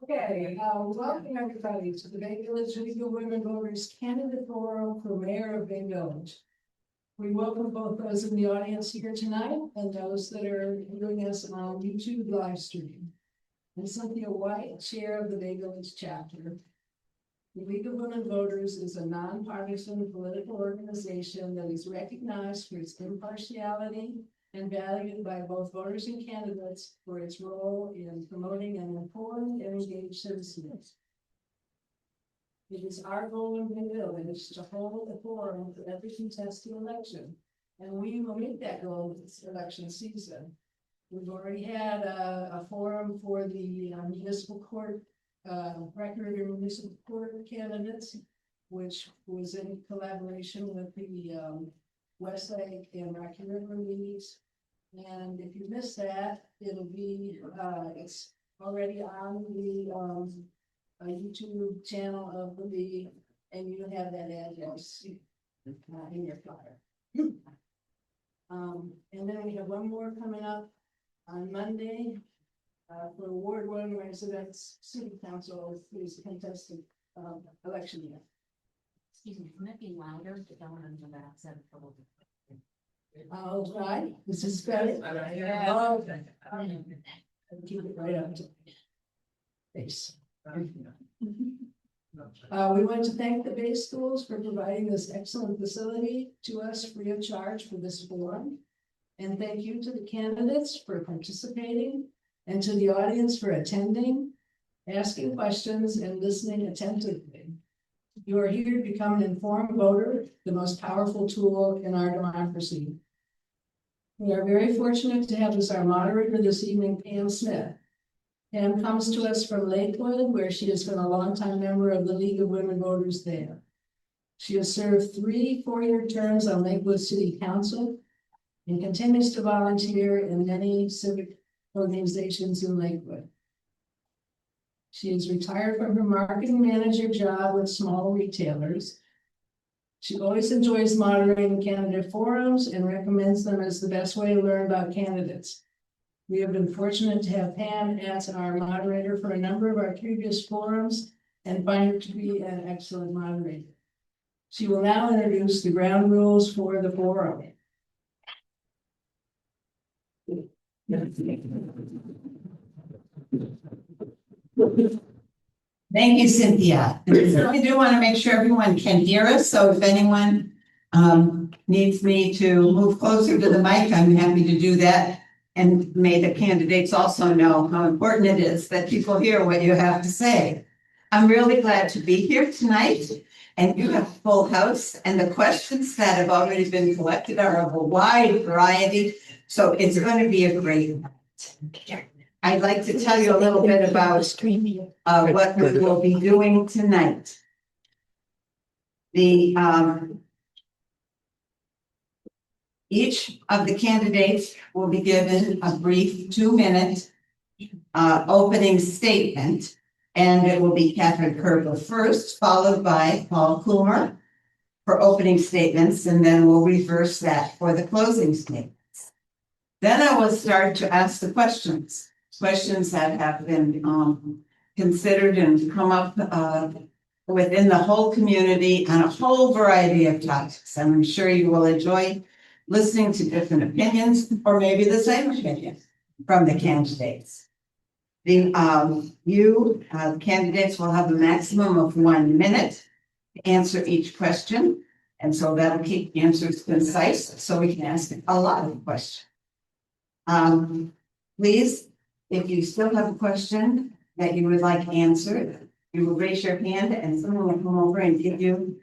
Okay, welcome everybody to the Bay Village League of Women Voters Candidate Forum for Mayor of Bay Village. We welcome both those in the audience here tonight and those that are viewing us on YouTube live stream. I'm Cynthia White, Chair of the Bay Village Chapter. The League of Women Voters is a nonpartisan political organization that is recognized for its impartiality and valued by both voters and candidates for its role in promoting an informed and engaged citizenry. It is our goal in Bay Village to hold a forum for every contested election, and we will meet that goal this election season. We've already had a forum for the municipal court record and municipal court candidates, which was in collaboration with the Westlake and Rocky River leagues. And if you missed that, it'll be it's already on the YouTube channel of the league, and you have that address in your flyer. And then we have one more coming up on Monday for Ward 1 residents City Council is contested election year. Excuse me, can it be louder? I don't want to know that said a little bit. All right, this is better. Oh, keep it right up to face. We want to thank the Bay Schools for providing this excellent facility to us free of charge for this forum. And thank you to the candidates for participating and to the audience for attending, asking questions, and listening attentively. You are here to become an informed voter, the most powerful tool in our democracy. We are very fortunate to have as our moderator this evening, Pam Smith. Pam comes to us from Lakewood, where she has been a longtime member of the League of Women Voters there. She has served 3 4-year terms on Lakewood City Council and continues to volunteer in many civic organizations in Lakewood. She is retired from her marketing manager job with small retailers. She always enjoys moderating candidate forums and recommends them as the best way to learn about candidates. We have been fortunate to have Pam as our moderator for a number of our previous forums and find her to be an excellent moderator. She will now introduce the ground rules for the forum. Thank you, Cynthia. I do want to make sure everyone can hear us, so if anyone needs me to move closer to the mic, I'm happy to do that. And may the candidates also know how important it is that people hear what you have to say. I'm really glad to be here tonight, and you have a full house, and the questions that have already been collected are of a wide variety, so it's going to be a great night. I'd like to tell you a little bit about what we will be doing tonight. Each of the candidates will be given a brief 2-minute opening statement, and it will be Kathryn Kerber first, followed by Paul Koomar for opening statements, and then we'll reverse that for the closing statements. Then I will start to ask the questions that have been considered and come up within the whole community on a whole variety of topics. And I'm sure you will enjoy listening to different opinions, or maybe the same opinion from the candidates. The candidates will have a maximum of 1 minute to answer each question. And so that'll keep answers concise so we can ask a lot of questions. Please, if you still have a question that you would like answered, you will raise your hand and someone will come over and give you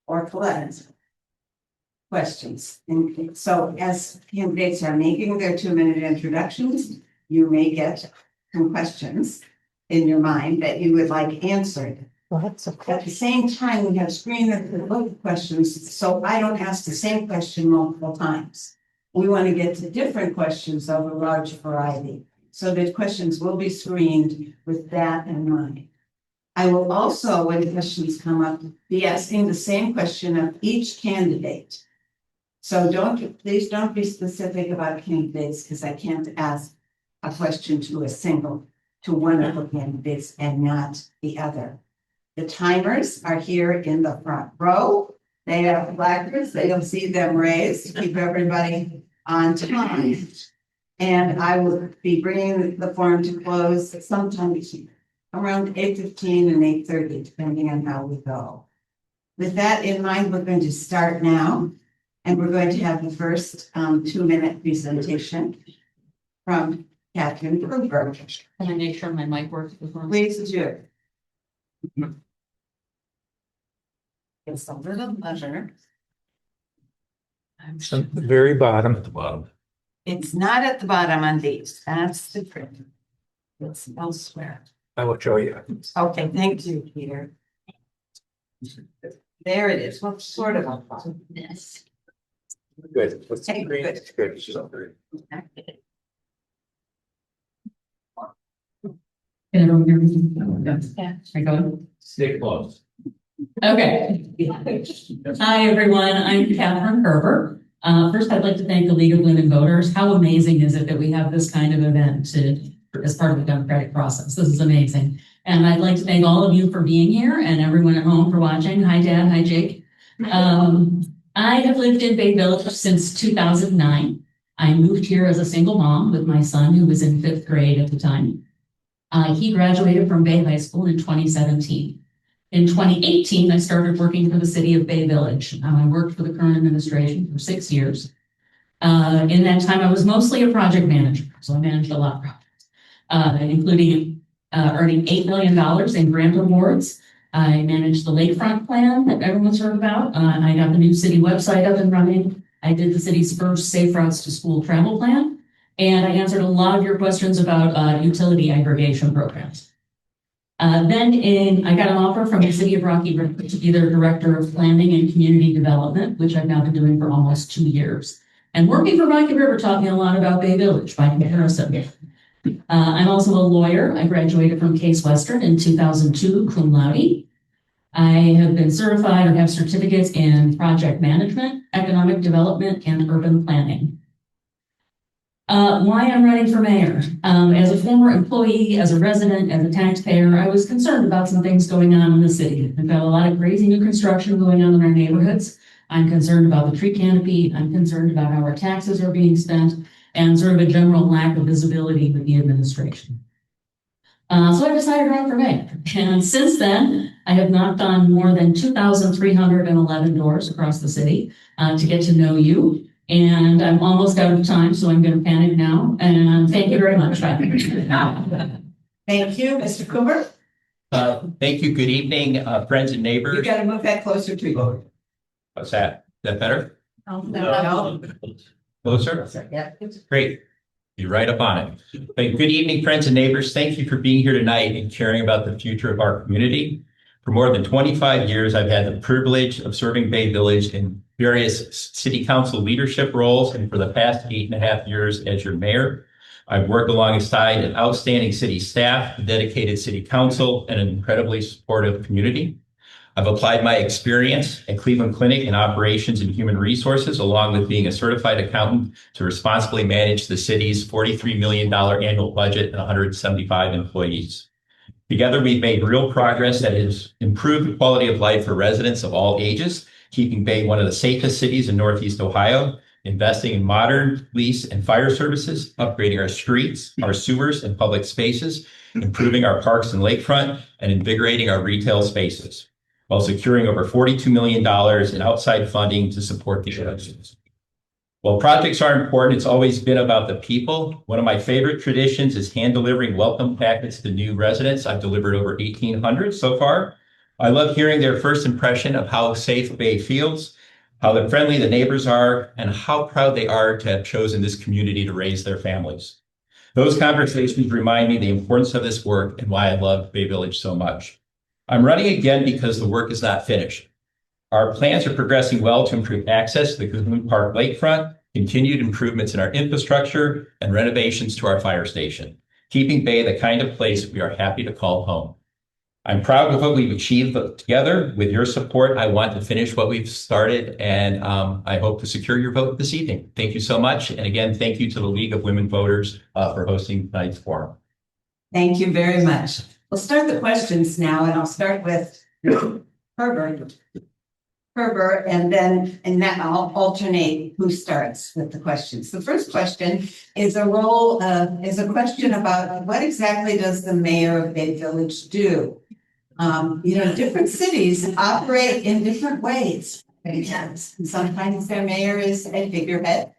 or collect questions. And so as candidates are making their 2-minute introductions, you may get some questions in your mind that you would like answered. At the same time, we have screeners that look at questions, so I don't ask the same question multiple times. We want to get to different questions of a large variety, so that questions will be screened with that in mind. I will also, when questions come up, be asking the same question of each candidate. So please don't be specific about candidates, because I can't ask a question to a single to one of the candidates and not the other. The timers are here in the front row. They have placards, so you'll see them raised to keep everybody on time. And I will be bringing the forum to close sometime around 8:15 and 8:30, depending on how we go. With that in mind, we're going to start now, and we're going to have the first 2-minute presentation from Kathryn Kerber. Can I make sure my mic works before? Please do. It's a little pleasure. It's at the very bottom. At the bottom. It's not at the bottom on these. That's different. It's elsewhere. I will show you. Okay, thank you, Peter. There it is. What sort of a font? This. Good. What's Hey, green? good. It's good. It's so good. I go. Stay close. Okay. Hi, everyone. I'm Kathryn Kerber. First, I'd like to thank the League of Women Voters. How amazing is it that we have this kind of event as part of the democratic process? This is amazing. And I'd like to thank all of you for being here and everyone at home for watching. Hi, Dad. Hi, Jake. I have lived in Bay Village since 2009. I moved here as a single mom with my son, who was in 5th grade at the time. He graduated from Bay High School in 2017. In 2018, I started working for the city of Bay Village. I worked for the current administration for 6 years. In that time, I was mostly a project manager, so I managed a lot of projects, including earning $8 million in grant awards. I managed the lakefront plan that everyone's heard about. I got the new city website up and running. I did the city's first Safe Routes to School travel plan, and I answered a lot of your questions about utility aggregation programs. I got an offer from the city of Rocky River to be their director of planning and community development, which I've now been doing for almost 2 years. And working for Rocky River taught me a lot about Bay Village by comparison. I'm also a lawyer. I graduated from Case Western in 2002, cum laude. I have been certified or have certificates in project management, economic development, and urban planning. Why I'm running for mayor. As a former employee, as a resident, as a taxpayer, I was concerned about some things going on in the city. We've got a lot of crazy new construction going on in our neighborhoods. I'm concerned about the tree canopy. I'm concerned about how our taxes are being spent and sort of a general lack of visibility with the administration. So I decided to run for mayor. And since then, I have knocked on more than 2,311 doors across the city to get to know you. And I'm almost out of time, so I'm going to panic now. And thank you very much. Thank you, Mr. Koomar. Thank you. Good evening, friends and You neighbors. got to move that closer to you. What's that? Is that better? No. Closer? Yeah. Great. You're right up on it. Good evening, friends and neighbors. Thank you for being here tonight and caring about the future of our community. For more than 25 years, I've had the privilege of serving Bay Village in various city council leadership roles, and for the past 8.5 years as your mayor. I've worked alongside an outstanding city staff, a dedicated city council, and an incredibly supportive community. I've applied my experience at Cleveland Clinic in operations and human resources, along with being a certified accountant, to responsibly manage the city's $43 million annual budget and 175 employees. Together, we've made real progress that has improved the quality of life for residents of all ages, keeping Bay one of the safest cities in Northeast Ohio, investing in modern police and fire services, upgrading our streets, our sewers, and public spaces, improving our parks and lakefront, and invigorating our retail spaces, while securing over $42 million in outside funding to support the elections. While projects are important, it's always been about the people. One of my favorite traditions is hand delivering welcome packets to new residents. I've delivered over 1,800 so far. I love hearing their first impression of how safe Bay feels, how friendly the neighbors are, and how proud they are to have chosen this community to raise their families. Those conversations remind me the importance of this work and why I love Bay Village so much. I'm running again because the work is not finished. Our plans are progressing well to improve access to the Koomar Park lakefront, continued improvements in our infrastructure, and renovations to our fire station, keeping Bay the kind of place we are happy to call home. I'm proud of what we've achieved together. With your support, I want to finish what we've started, and I hope to secure your vote this evening. Thank you so much. And again, thank you to the League of Women Voters for hosting tonight's forum. Thank you very much. We'll start the questions now, and I'll start with Kerber, and then I'll alternate who starts with the questions. The first question is a question about what exactly does the mayor of Bay Village do? Different cities operate in different ways. Sometimes their mayor is a figurehead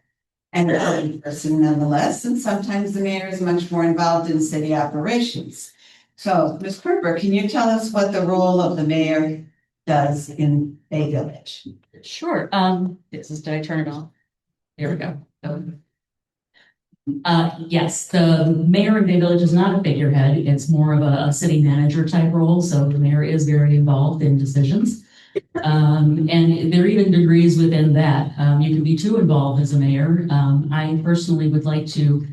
and a urban person nonetheless, and sometimes the mayor is much more involved in city operations. So, Ms. Kerber, can you tell us what the role of the mayor does in Bay Village? Sure. Did I turn it on? There we go. Yes, the mayor of Bay Village is not a figurehead. It's more of a city manager type role. So the mayor is very involved in decisions. And there are even degrees within that. You can be too involved as a mayor. I personally would like to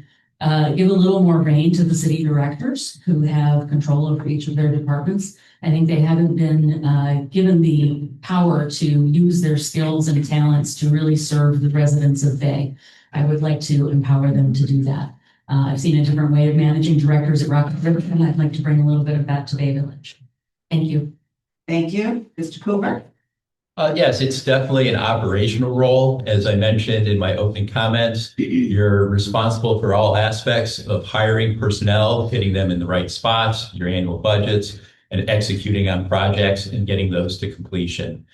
give a little more rein to the city directors who have control over each of their departments. I think they haven't been given the power to use their skills and talents to really serve the residents of Bay. I would like to empower them to do that. I've seen a different way of managing directors at Rocket River, and I'd like to bring a little bit of that to Bay Village. Thank you. Thank you. Mr. Koomar? Yes, it's definitely an operational role. As I mentioned in my opening comments, you're responsible for all aspects of hiring personnel, getting them in the right spots, your annual budgets, and executing on projects and getting those to completion.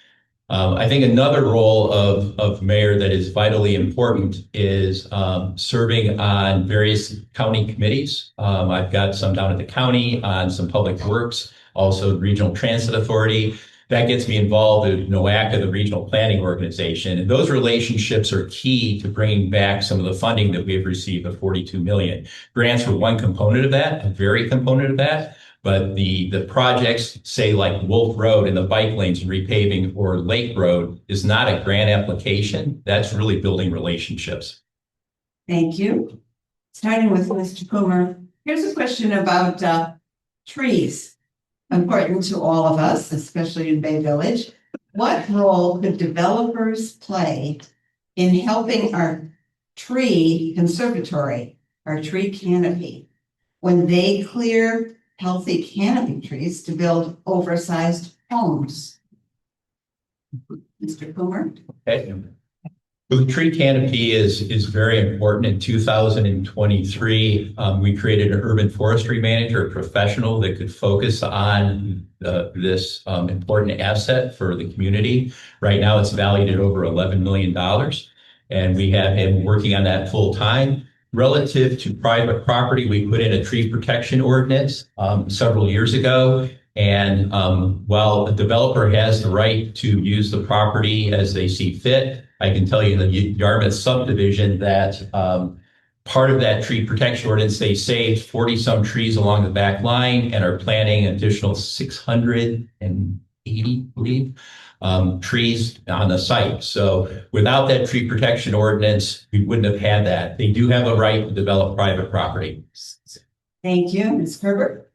I think another role of mayor that is vitally important is serving on various county committees. I've got some down at the county on some public works, also Regional Transit Authority. That gets me involved in NOACA, the regional planning organization. And those relationships are key to bringing back some of the funding that we have received of $42 million. Grants were one component of that, a very component of that. But the projects, say like Wolf Road and the bike lanes and repaving, or Lake Road, is not a grant application. That's really building relationships. Thank you. Starting with Mr. Koomar, here's a question about trees. Important to all of us, especially in Bay Village. What role could developers play in helping our tree conservatory, our tree canopy, when they clear healthy canopy trees to build oversized homes? Mr. Koomar? Okay. The tree canopy is very important. In 2023, we created an urban forestry manager, a professional that could focus on this important asset for the community. Right now, it's valued at over $11 million, and we have him working on that full time. Relative to private property, we put in a tree protection ordinance several years ago. And while a developer has the right to use the property as they see fit, I can tell you in the Yarmouth subdivision that part of that tree protection ordinance, they saved 40-some trees along the back line and are planting an additional 680, I believe, trees on the site. So without that tree protection ordinance, we wouldn't have had that. They do have a right to develop private property. Thank you. Ms. Kerber?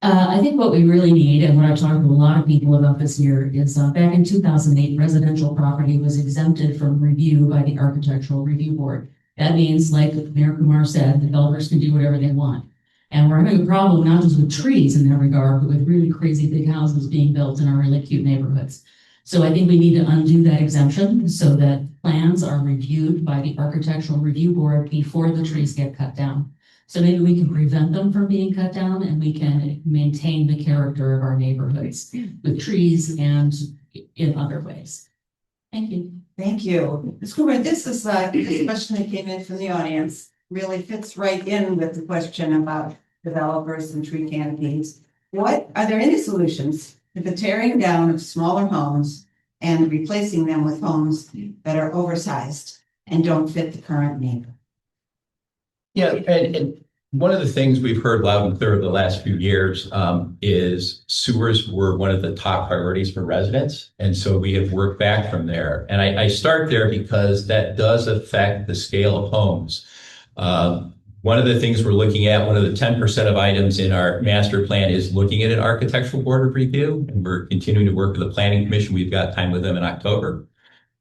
I think what we really need, and what I've talked to a lot of people about this year, is back in 2008, residential property was exempted from review by the Architectural Review Board. That means, like Mayor Koomar said, developers can do whatever they want. And we're having a problem not just with trees in that regard, but with really crazy big houses being built in our really cute neighborhoods. So I think we need to undo that exemption so that plans are reviewed by the Architectural Review Board before the trees get cut down. So maybe we can prevent them from being cut down, and we can maintain the character of our neighborhoods with trees and in other ways. Thank you. Thank you. Ms. Koomar, this is a question that came in from the audience, really fits right in with the question about developers and tree canopies. Are there any solutions to the tearing down of smaller homes and replacing them with homes that are oversized and don't fit the current need? Yeah, and one of the things we've heard loud and clear over the last few years is sewers were one of the top priorities for residents. And so we have worked back from there. And I start there because that does affect the scale of homes. One of the things we're looking at, one of the 10% of items in our master plan is looking at an architectural board of review. And we're continuing to work with the planning commission. We've got time with them in October.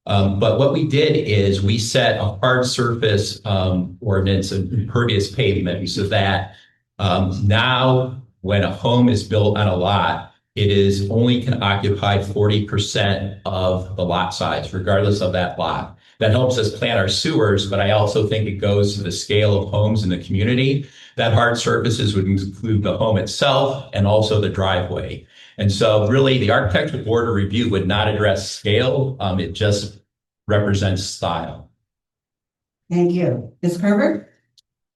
But what we did is we set a hard surface ordinance of impervious pavement so that Now, when a home is built on a lot, it is only can occupy 40% of the lot size, regardless of that lot. That helps us plan our sewers, but I also think it goes to the scale of homes in the community. That hard surfaces would include the home itself and also the driveway. And so really the architectural board of review would not address scale. It just represents style. Thank you. Ms. Kerber?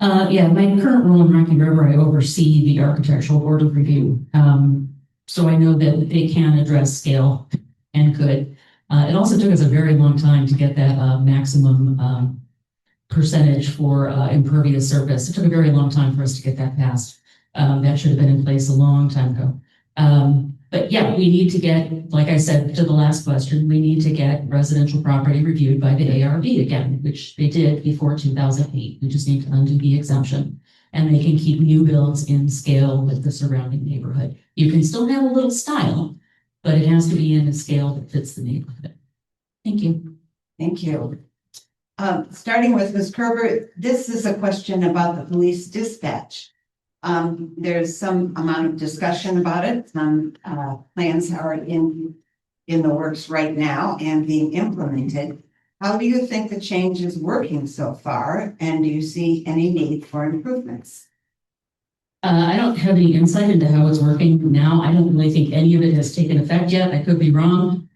Yeah, my current role in Kathryn Kerber, I oversee the architectural board of review. So I know that they can address scale and could. It also took us a very long time to get that maximum percentage for impervious surface. It took a very long time for us to get that passed. That should have been in place a long time ago. But yeah, we need to get, like I said to the last question, we need to get residential property reviewed by the ARB again, which they did before 2008. We just need to undo the exemption. And they can keep new builds in scale with the surrounding neighborhood. You can still have a little style, but it has to be in a scale that fits the neighborhood. Thank you. Thank you. Starting with Ms. Kerber, this is a question about the police dispatch. There's some amount of discussion about it. Some plans are in the works right now and being implemented. How do you think the change is working so far? And do you see any need for improvements? I don't have any insight into how it's working now. I don't really think any of it has taken effect yet. I could be wrong.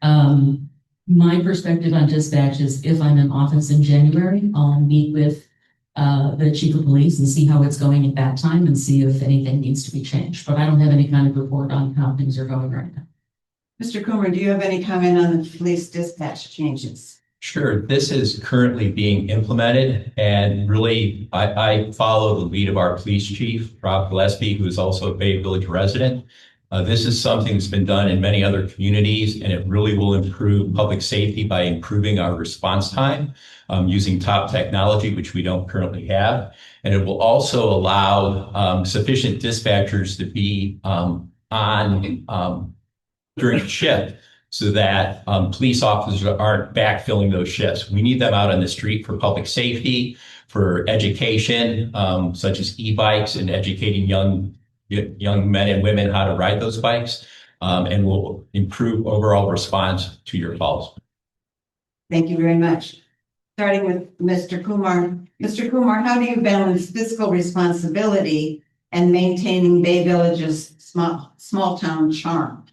My perspective on dispatch is if I'm in office in January, I'll meet with the chief of police and see how it's going at that time and see if anything needs to be changed. But I don't have any kind of report on how things are going right now. Mr. Koomar, do you have any comment on the police dispatch changes? Sure. This is currently being implemented, and really, I follow the lead of our police chief, Rob Gillespie, who is also a Bay Village resident. This is something that's been done in many other communities, and it really will improve public safety by improving our response time using top technology, which we don't currently have. And it will also allow sufficient dispatchers to be on during shift, so that police officers aren't backfilling those shifts. We need them out on the street for public safety, for education, such as e-bikes and educating young men and women how to ride those bikes, and will improve overall response to your calls. Thank you very much. Starting with Mr. Koomar. Mr. Koomar, how do you balance fiscal responsibility and maintaining Bay Village's small town charm?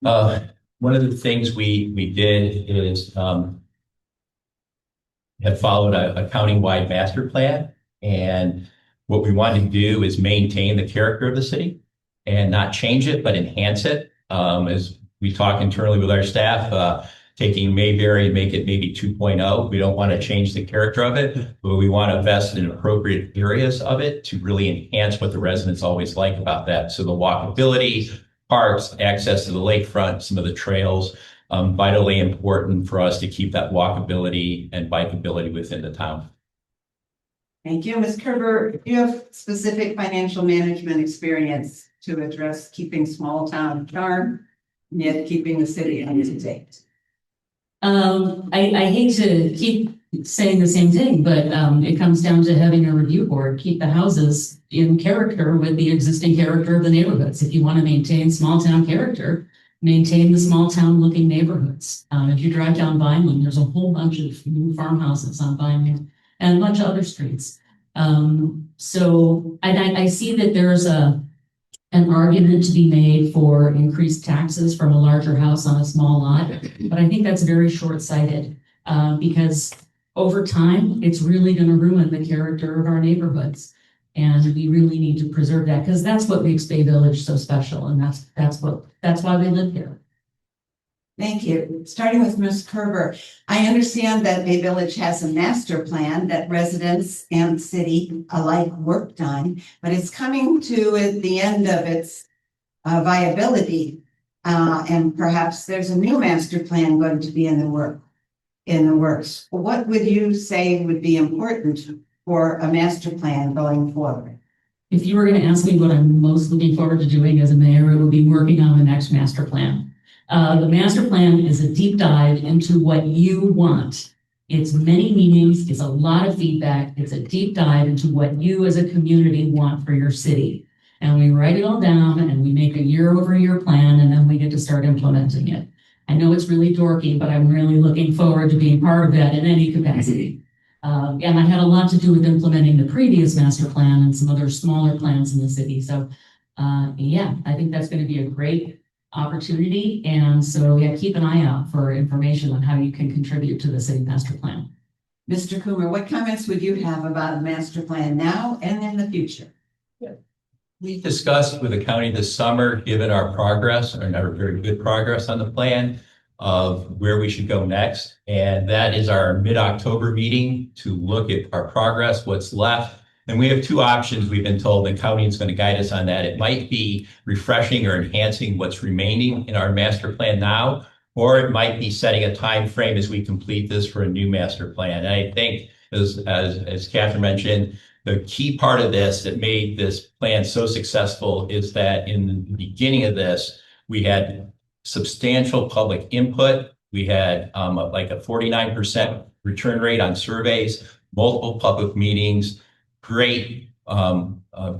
One of the things we did is have followed a county-wide master plan, and what we want to do is maintain the character of the city and not change it, but enhance it. As we talk internally with our staff, taking Mayberry and make it maybe 2.0. We don't want to change the character of it, but we want to invest in appropriate areas of it to really enhance what the residents always like about that. So the walkability, parks, access to the lakefront, some of the trails, vitally important for us to keep that walkability and bikeability within the town. Thank you. Ms. Kerber, do you have specific financial management experience to address keeping small town charm, yet keeping the city up to date? I hate to keep saying the same thing, but it comes down to having a review board, keep the houses in character with the existing character of the neighborhoods. If you want to maintain small town character, maintain the small town looking neighborhoods. If you drive down Vineland, there's a whole bunch of new farmhouses on Vineland and a bunch of other streets. So I see that there's an argument to be made for increased taxes from a larger house on a small lot, but I think that's very short-sighted because over time, it's really going to ruin the character of our neighborhoods. And we really need to preserve that because that's what makes Bay Village so special. And that's why we live here. Thank you. Starting with Ms. Kerber, I understand that Bay Village has a master plan that residents and city alike worked on, but it's coming to the end of its viability. And perhaps there's a new master plan going to be in the works. What would you say would be important for a master plan going forward? If you were going to ask me what I'm most looking forward to doing as a mayor, it would be working on the next master plan. The master plan is a deep dive into what you want It's many meetings, it's a lot of feedback, it's a deep dive into what you as a community want for your city. And we write it all down and we make a year-over-year plan, and then we get to start implementing it. I know it's really dorky, but I'm really looking forward to being part of that in any capacity. And I had a lot to do with implementing the previous master plan and some other smaller plans in the city. So, yeah, I think that's going to be a great opportunity. And so, yeah, keep an eye out for information on how you can contribute to the city master plan. Mr. Koomar, what comments would you have about the master plan now and in the future? We discussed with the county this summer, given our progress, or our very good progress on the plan, of where we should go next. And that is our mid-October meeting to look at our progress, what's left. And we have two options. We've been told the county is going to guide us on that. It might be refreshing or enhancing what's remaining in our master plan now, or it might be setting a time frame as we complete this for a new master plan. And I think, as Kathryn mentioned, the key part of this that made this plan so successful is that in the beginning of this, we had substantial public input. We had like a 49% return rate on surveys, multiple public meetings, great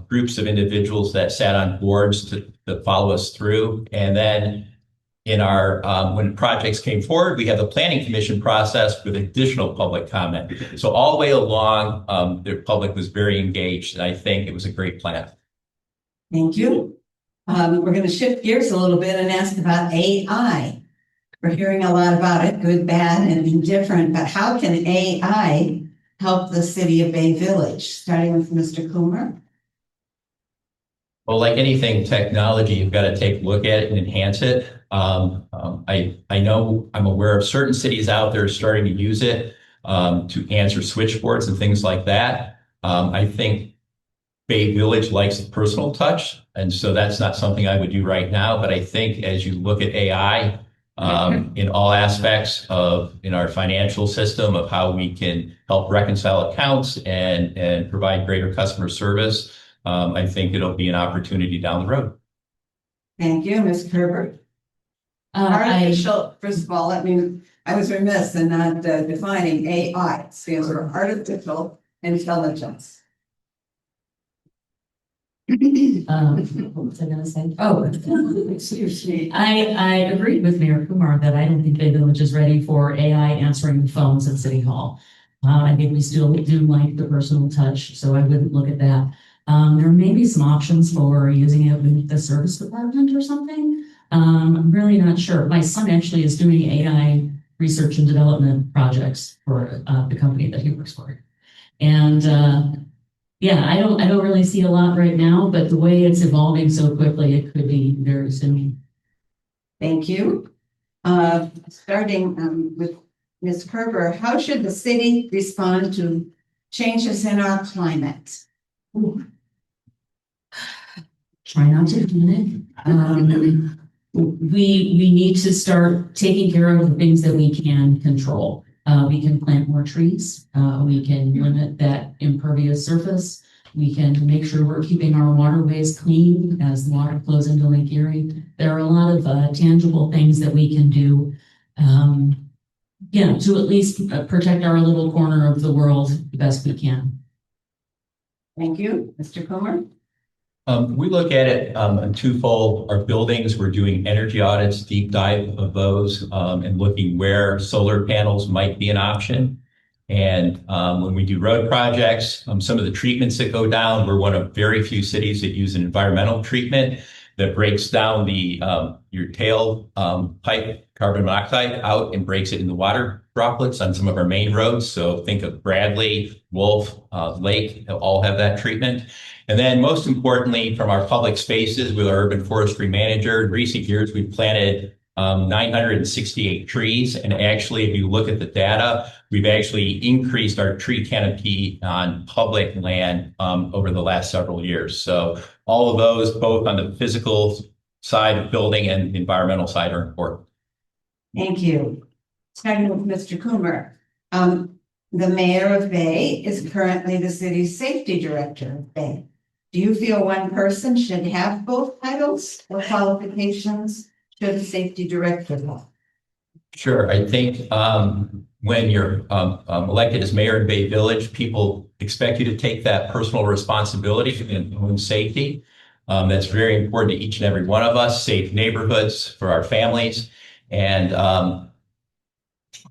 groups of individuals that sat on boards to follow us through. And then in our, when projects came forward, we had the planning commission process with additional public comment. So all the way along, the public was very engaged, and I think it was a great plan. Thank you. We're going to shift gears a little bit and ask about AI. We're hearing a lot about it, good, bad, and indifferent, but how can AI help the city of Bay Village? Starting with Mr. Koomar. Well, like anything technology, you've got to take a look at it and enhance it. I know I'm aware of certain cities out there starting to use it to answer switchboards and things like that. I think Bay Village likes the personal touch, and so that's not something I would do right now. But I think as you look at AI in all aspects of in our financial system of how we can help reconcile accounts and provide greater customer service, I think it'll be an opportunity down the road. Thank you, Ms. Kerber. First of all, I was remiss in not defining AI. It stands for artificial intelligence. What was I going to say? Oh, excuse me. I agree with Mayor Koomar that I don't think Bay Village is ready for AI answering the phones at City Hall. I think we still do like the personal touch, so I wouldn't look at that. There may be some options for using it with the service department or something. I'm really not sure. My son actually is doing AI research and development projects for the company that he works for. And yeah, I don't really see a lot right now, but the way it's evolving so quickly, it could be very soon. Thank you. Starting with Ms. Kerber, how should the city respond to changes in our climate? Ooh. Try not to panic. We need to start taking care of the things that we can control. We can plant more trees. We can limit that impervious surface. We can make sure we're keeping our waterways clean as the water flows into Lake Erie. There are a lot of tangible things that we can do, to at least protect our little corner of the world the best we can. Thank you. Mr. Koomar? We look at it in twofold. Our buildings, we're doing energy audits, deep dive of those, and looking where solar panels might be an option. And when we do road projects, some of the treatments that go down, we're one of very few cities that use an environmental treatment that breaks down the your tail pipe carbon monoxide out and breaks it into water droplets on some of our main roads. So think of Bradley, Wolf, Lake, they'll all have that treatment. And then most importantly, from our public spaces with our urban forestry manager, in recent years, we've planted 968 trees. And actually, if you look at the data, we've actually increased our tree canopy on public land over the last several years. So all of those, both on the physical side of building and environmental side, are important. Thank you. Starting with Mr. Koomar. The mayor of Bay is currently the city's safety director of Bay. Do you feel one person should have both titles or qualifications should the safety director have? Sure. I think when you're elected as mayor in Bay Village, people expect you to take that personal responsibility in own safety. That's very important to each and every one of us, safe neighborhoods for our families. And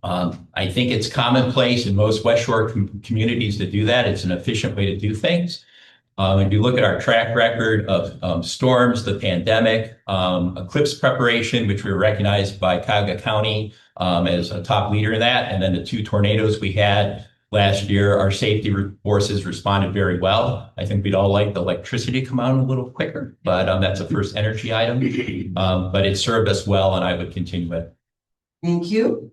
I think it's commonplace in most West Shore communities to do that. It's an efficient way to do things. If you look at our track record of storms, the pandemic, eclipse preparation, which we were recognized by Cuyahoga County as a top leader in that, and then the 2 tornadoes we had last year, our safety forces responded very well. I think we'd all like the electricity to come out a little quicker, but that's a first energy item. But it served us well, and I would continue it. Thank you.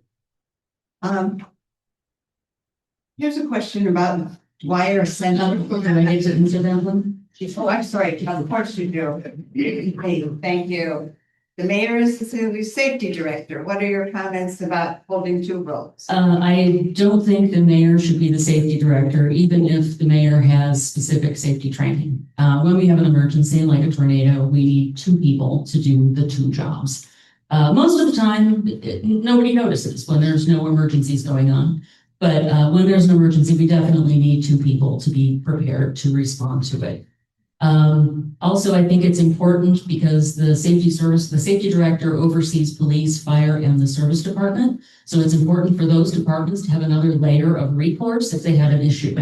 Here's a question about Dwyer Center. Do I need to answer that one? Oh, I'm sorry, of course you do. Hey, thank you. The mayor is the safety director. What are your comments about holding 2 roles? I don't think the mayor should be the safety director, even if the mayor has specific safety training. When we have an emergency like a tornado, we need 2 people to do the 2 jobs. Most of the time, nobody notices when there's no emergencies going on. But when there's an emergency, we definitely need 2 people to be prepared to respond to it. Also, I think it's important because the safety director oversees police, fire, and the service department. So it's important for those departments to have another layer of recourse if they had an issue.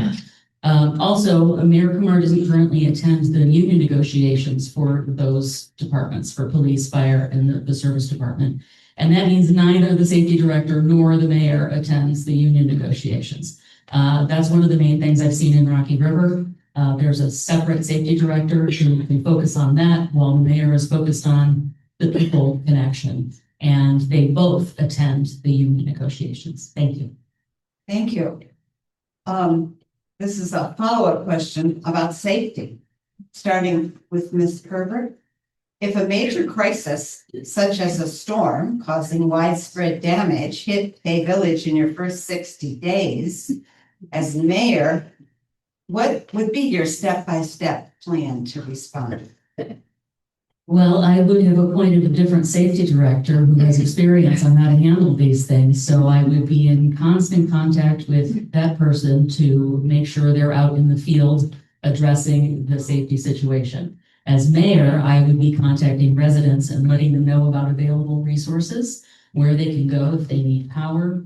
Also, Mayor Koomar doesn't currently attend the union negotiations for those departments, for police, fire, and the service department. And that means neither the safety director nor the mayor attends the union negotiations. That's one of the main things I've seen in Rocky River. There's a separate safety director who can focus on that while the mayor is focused on the people connection. And they both attend the union negotiations. Thank you. Thank you. This is a follow-up question about safety, starting with Ms. Kerber. If a major crisis, such as a storm causing widespread damage, hit Bay Village in your first 60 days, as mayor, what would be your step-by-step plan to respond? Well, I would have appointed a different safety director who has experience on how to handle these things. So I would be in constant contact with that person to make sure they're out in the field addressing the safety situation. As mayor, I would be contacting residents and letting them know about available resources, where they can go if they need power,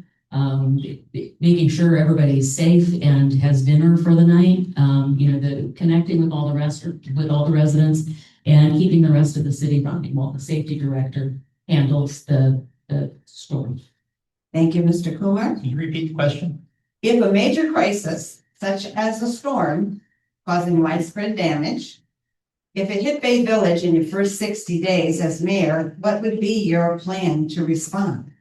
making sure everybody's safe and has dinner for the night, connecting with all the residents, and keeping the rest of the city running while the safety director handles the storm. Thank you, Mr. Koomar. Can you repeat the question? If a major crisis, such as a storm causing widespread damage, if it hit Bay Village in your first 60 days as mayor, what would be your plan to respond?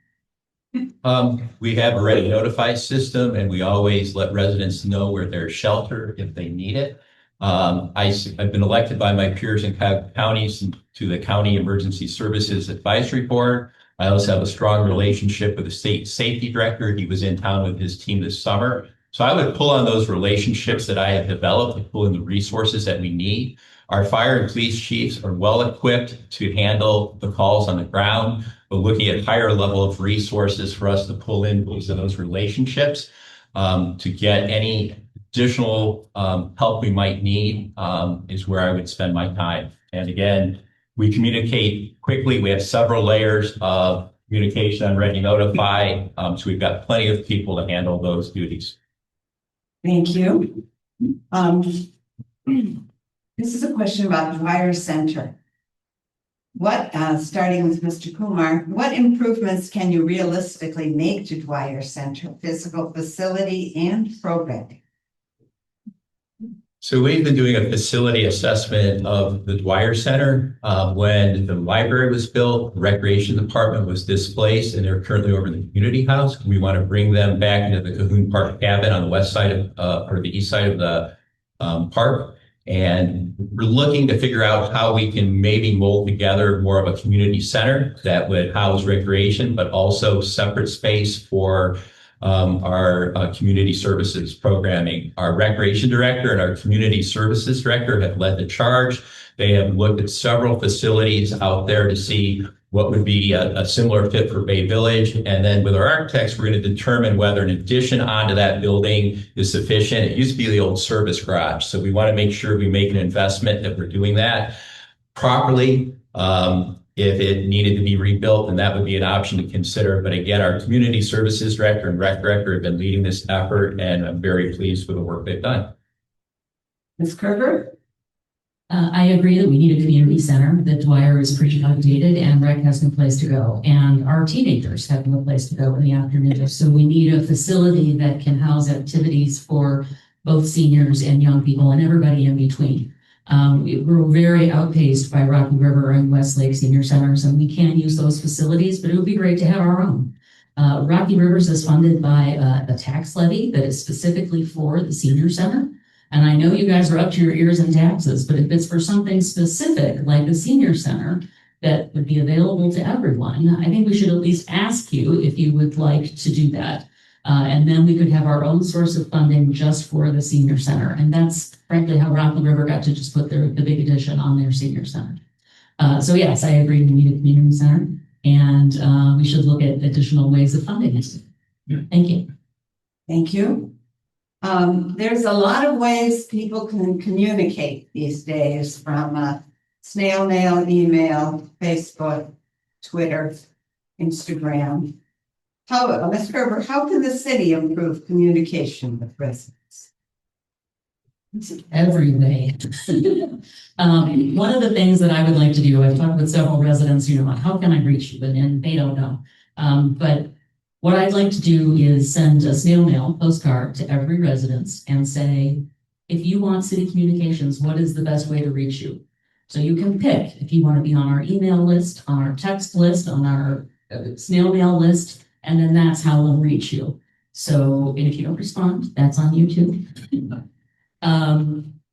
We have a ready notify system, and we always let residents know where there's shelter if they need it. I've been elected by my peers in Cuyahoga County to the County Emergency Services Advisory Board. I also have a strong relationship with the state safety director. He was in town with his team this summer. So I would pull on those relationships that I have developed and pull in the resources that we need. Our fire and police chiefs are well equipped to handle the calls on the ground. We're looking at higher level of resources for us to pull in those relationships to get any additional help we might need is where I would spend my time. And again, we communicate quickly. We have several layers of communication on Ready Notify. So we've got plenty of people to handle those duties. Thank you. This is a question about Dwyer Center. Starting with Mr. Koomar, what improvements can you realistically make to Dwyer Center, physical facility and programming? So we've been doing a facility assessment of the Dwyer Center. When the library was built, the recreation department was displaced, and they're currently over in the community house. We want to bring them back into the Cahoon Park cabin on the west side of, or the east side of the park. And we're looking to figure out how we can maybe mold together more of a community center that would house recreation, but also separate space for our community services programming. Our recreation director and our community services director have led the charge. They have looked at several facilities out there to see what would be a similar fit for Bay Village. And then with our architects, we're going to determine whether an addition onto that building is sufficient. It used to be the old service garage. So we want to make sure we make an investment that we're doing that properly. If it needed to be rebuilt, then that would be an option to consider. But again, our community services director and rec director have been leading this effort, and I'm very pleased with the work they've done. Ms. Kerber? I agree that we need a community center, that Dwyer is pretty outdated and rec has no place to go. And our teenagers have no place to go in the afternoon. So we need a facility that can house activities for both seniors and young people and everybody in between. We're very outpaced by Rocky River and Westlake senior centers, and we can use those facilities, but it would be great to have our own. Rocky Rivers is funded by a tax levy that is specifically for the senior center. And I know you guys are up to your ears in taxes, but if it's for something specific like the senior center that would be available to everyone, I think we should at least ask you if you would like to do that. And then we could have our own source of funding just for the senior center. And that's frankly how Rocky River got to just put the big addition on their senior center. So yes, I agree, we need a community center, and we should look at additional ways of funding it. Thank you. Thank you. There's a lot of ways people can communicate these days, from snail mail, email, Facebook, Twitter, Instagram. Ms. Kerber, how can the city improve communication with residents? Every way. One of the things that I would like to do, I've talked with several residents, how can I reach you? And they don't know. But what I'd like to do is send a snail mail postcard to every residence and say, if you want city communications, what is the best way to reach you? So you can pick if you want to be on our email list, on our text list, on our snail mail list, and then that's how we'll reach you. So, and if you don't respond, that's on YouTube.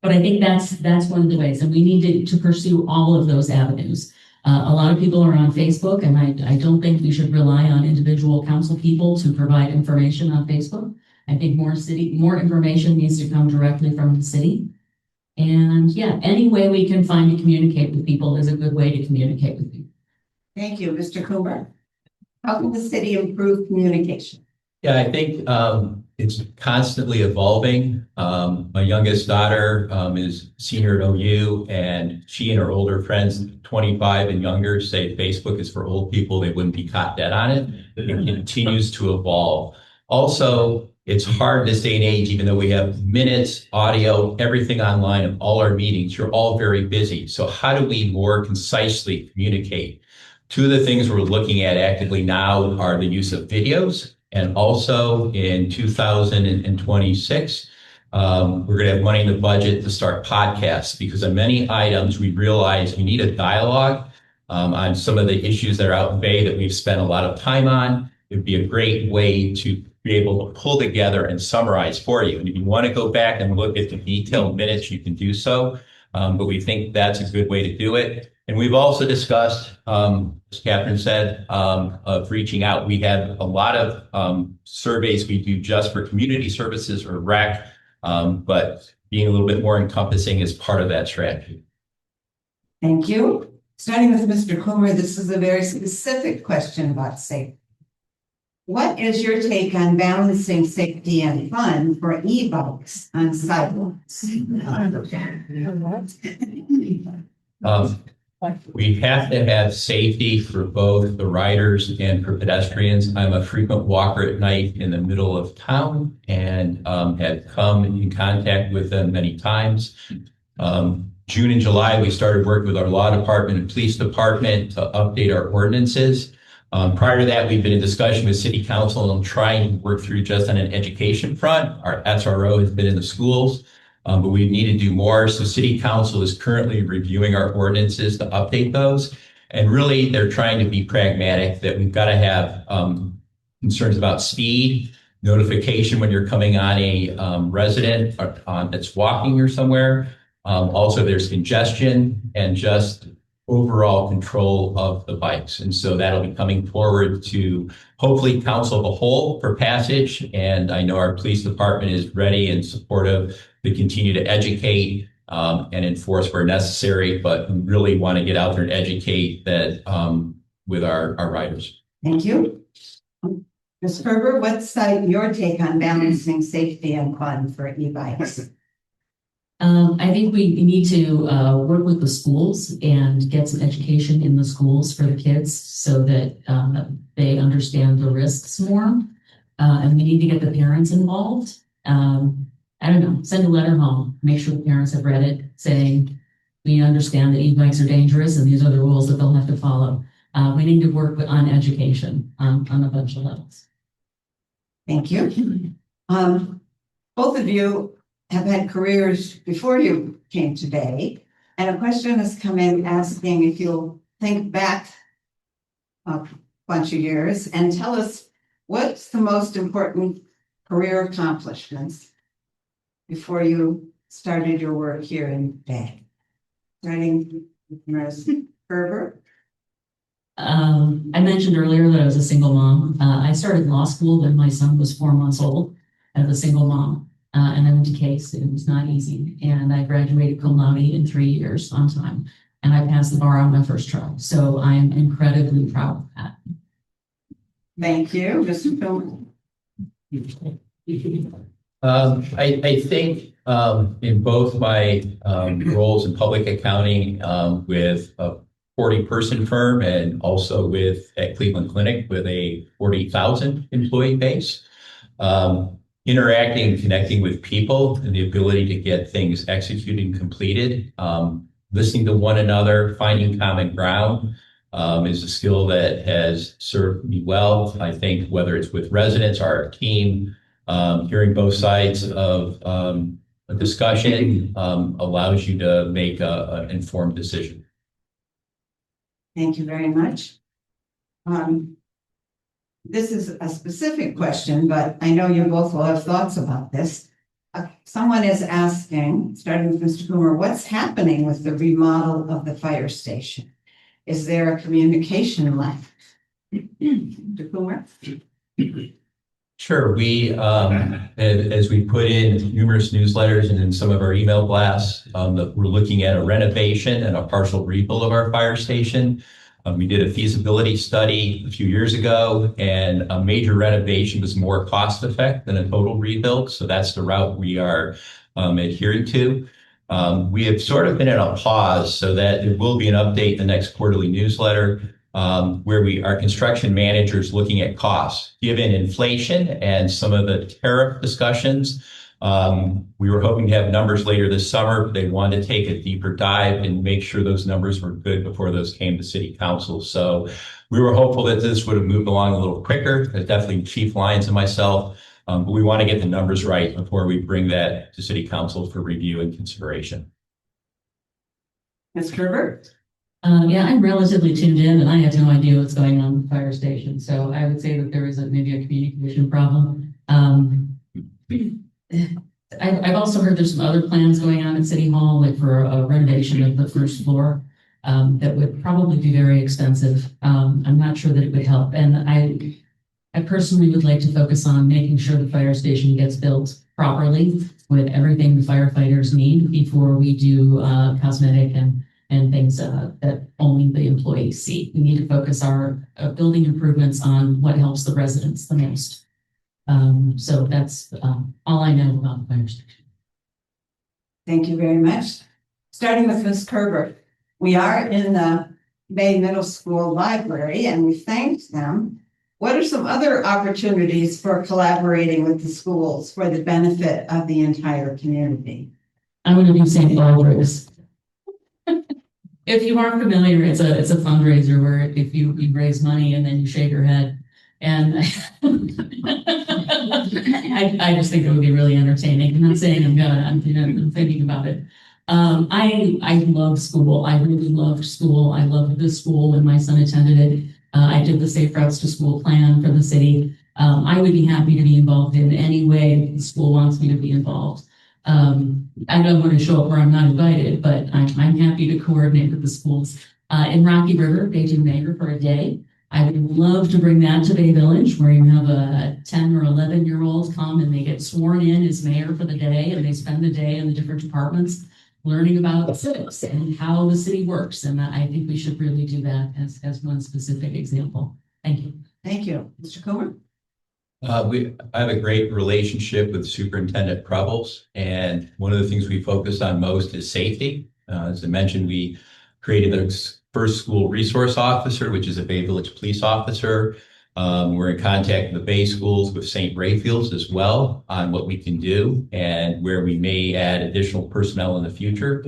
But I think that's one of the ways, and we need to pursue all of those avenues. A lot of people are on Facebook, and I don't think we should rely on individual council people to provide information on Facebook. I think more information needs to come directly from the city. And yeah, any way we can find to communicate with people is a good way to communicate with people. Thank you, Mr. Koomar. How can the city improve communication? Yeah, I think it's constantly evolving. My youngest daughter is senior at OU, and she and her older friends, 25 and younger, say Facebook is for old people. They wouldn't be caught dead on it. It continues to evolve. Also, it's hard this day and age, even though we have minutes, audio, everything online of all our meetings. You're all very busy. So how do we more concisely communicate? Two of the things we're looking at actively now are the use of videos. And also in 2026, we're going to have money in the budget to start podcasts, because on many items we realize we need a dialogue on some of the issues that are out in Bay that we've spent a lot of time on. It'd be a great way to be able to pull together and summarize for you. And if you want to go back and look at the detailed minutes, you can do so. But we think that's a good way to do it. And we've also discussed, as Kathryn said, of reaching out. We have a lot of surveys we do just for community services or rec, but being a little bit more encompassing is part of that strategy. Thank you. Starting with Mr. Koomar, this is a very specific question about safety. What is your take on balancing safety and fun for e-bikes on sidewalks? We have to have safety for both the riders and for pedestrians. I'm a frequent walker at night in the middle of town and have come in contact with them many times. June and July, we started working with our law department and police department to update our ordinances. Prior to that, we've been in discussion with city council and trying to work through just on an education front. Our SRO has been in the schools. But we need to do more. So city council is currently reviewing our ordinances to update those. And really, they're trying to be pragmatic, that we've got to have concerns about speed, notification when you're coming on a resident that's walking or somewhere. Also, there's congestion and just overall control of the bikes. And so that'll be coming forward to hopefully council of a whole for passage. And I know our police department is ready and supportive to continue to educate and enforce where necessary, but we really want to get out there and educate that with our riders. Thank you. Ms. Kerber, what's your take on balancing safety and fun for e-bikes? I think we need to work with the schools and get some education in the schools for the kids so that they understand the risks more. And we need to get the parents involved. I don't know, send a letter home, make sure the parents have read it, saying, we understand that e-bikes are dangerous and these are the rules that they'll have to follow. We need to work on education on a bunch of levels. Thank you. Both of you have had careers before you came today, and a question has come in asking if you'll think back a bunch of years and tell us what's the most important career accomplishments before you started your work here in Bay. Starting with Ms. Kerber. I mentioned earlier that I was a single mom. I started law school when my son was 4 months old as a single mom. And I went to Case. It was not easy. And I graduated cum laude in 3 years on time. And I passed the bar on my first try. So I am incredibly proud of that. Thank you, Mr. Koomar. I think in both my roles in public accounting with a 40-person firm and also with at Cleveland Clinic with a 40,000 employee base, interacting and connecting with people and the ability to get things executed and completed, listening to one another, finding common ground is a skill that has served me well. I think whether it's with residents or our team, hearing both sides of a discussion allows you to make an informed decision. Thank you very much. This is a specific question, but I know you both will have thoughts about this. Someone is asking, starting with Mr. Koomar, what's happening with the remodel of the fire station? Is there a communication left? Mr. Koomar? Sure. We, as we put in numerous newsletters and in some of our email blasts, that we're looking at a renovation and a partial rebuild of our fire station. We did a feasibility study a few years ago, and a major renovation was more cost effective than a total rebuild. So that's the route we are adhering to. We have sort of been in a pause so that there will be an update in the next quarterly newsletter where our construction manager is looking at costs. Given inflation and some of the tariff discussions, we were hoping to have numbers later this summer, but they wanted to take a deeper dive and make sure those numbers were good before those came to City Council. So we were hopeful that this would have moved along a little quicker. Definitely Chief Lyons and myself, but we want to get the numbers right before we bring that to City Council for review and consideration. Ms. Kerber? Yeah, I'm relatively tuned in and I have no idea what's going on with the fire station. So I would say that there is maybe a communication problem. I've also heard there's some other plans going on at City Hall, like for a renovation of the first floor that would probably be very expensive. I'm not sure that it would help. And I personally would like to focus on making sure the fire station gets built properly with everything the firefighters need before we do cosmetic and things that only the employees see. We need to focus our building improvements on what helps the residents the most. So that's all I know about the fire station. Thank you very much. Starting with Ms. Kerber, we are in the Bay Middle School Library and we thanked them. What are some other opportunities for collaborating with the schools for the benefit of the entire community? I'm going to do St. Baldrick's. If you aren't familiar, it's a fundraiser where if you raise money and then you shake your head. And I just think it would be really entertaining. I'm not saying I'm thinking about it. I love school. I really loved school. I loved this school when my son attended it. I did the Safe Routes to School plan for the city. I would be happy to be involved in any way the school wants me to be involved. I don't want to show up where I'm not invited, but I'm happy to coordinate with the schools. In Rocky River, Bay Mayor for a day. I would love to bring that to Bay Village, where you have a 10 or 11-year-old come and they get sworn in as mayor for the day and they spend the day in the different departments. learning about civics and how the city works. And I think we should really do that as one specific example. Thank you. Thank you. Mr. Koomar? I have a great relationship with Superintendent Prebles, and one of the things we focus on most is safety. As I mentioned, we created the first school resource officer, which is a Bay Village police officer. We're in contact with the Bay schools, with St. Rayfields as well, on what we can do and where we may add additional personnel in the future.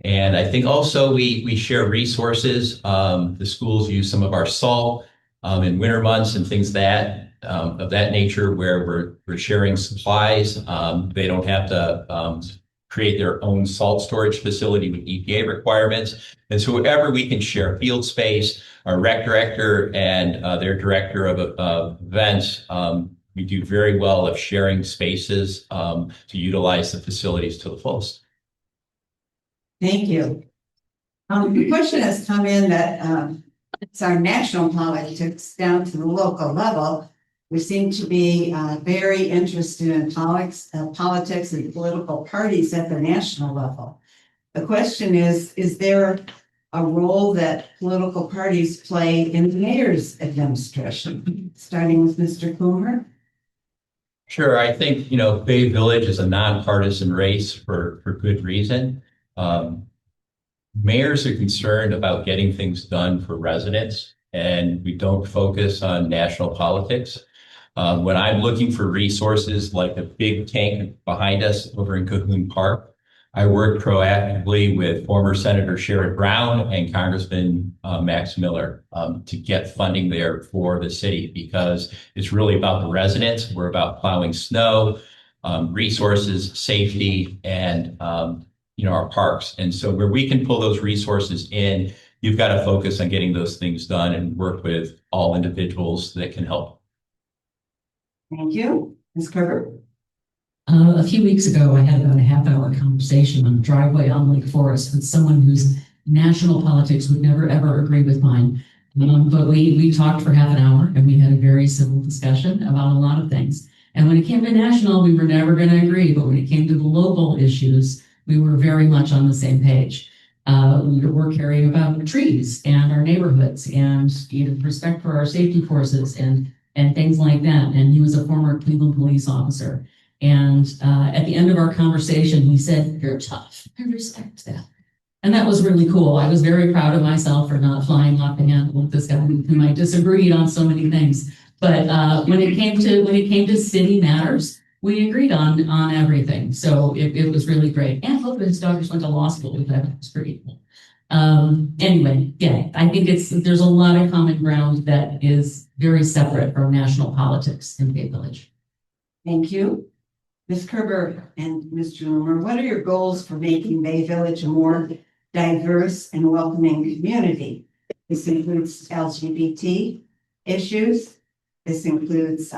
And I think also we share resources. The schools use some of our salt in winter months and things of that nature, where we're sharing supplies. They don't have to create their own salt storage facility with EPA requirements. And so wherever we can share field space, our rec director and their director of events, we do very well of sharing spaces to utilize the facilities to the fullest. Thank you. The question has come in that it's our national politics down to the local level. We seem to be very interested in politics and political parties at the national level. The question is there a role that political parties play in the mayor's administration? Starting with Mr. Koomar. Sure. I think, Bay Village is a nonpartisan race for good reason. Mayors are concerned about getting things done for residents, and we don't focus on national politics. When I'm looking for resources like a big tank behind us over in Cahoon Park, I work proactively with former Senator Sherrod Brown and Congressman Max Miller to get funding there for the city, because it's really about the residents. We're about plowing snow, resources, safety, and our parks. And so where we can pull those resources in, you've got to focus on getting those things done and work with all individuals that can help. Thank you. Ms. Kerber. A few weeks ago, I had about a half-hour conversation on the driveway on Lake Forest with someone whose national politics would never, ever agree with mine. But we talked for half an hour, and we had a very civil discussion about a lot of things. And when it came to national, we were never going to agree. But when it came to the local issues, we were very much on the same page. We were caring about trees and our neighborhoods and respect for our safety forces and things like that. And he was a former Cleveland police officer. And at the end of our conversation, he said, "You're tough. I respect that." And that was really cool. I was very proud of myself for not flying off the handle with this guy whom I disagreed on so many things. But when it came to city matters, we agreed on everything. So it was really great. And both of his daughters went to law school with that. It was pretty cool. Anyway, yeah, I think there's a lot of common ground that is very separate from national politics in Bay Village. Thank you. Ms. Kerber and Mr. Loomer, what are your goals for making Bay Village a more diverse and welcoming community? This includes LGBT issues. This includes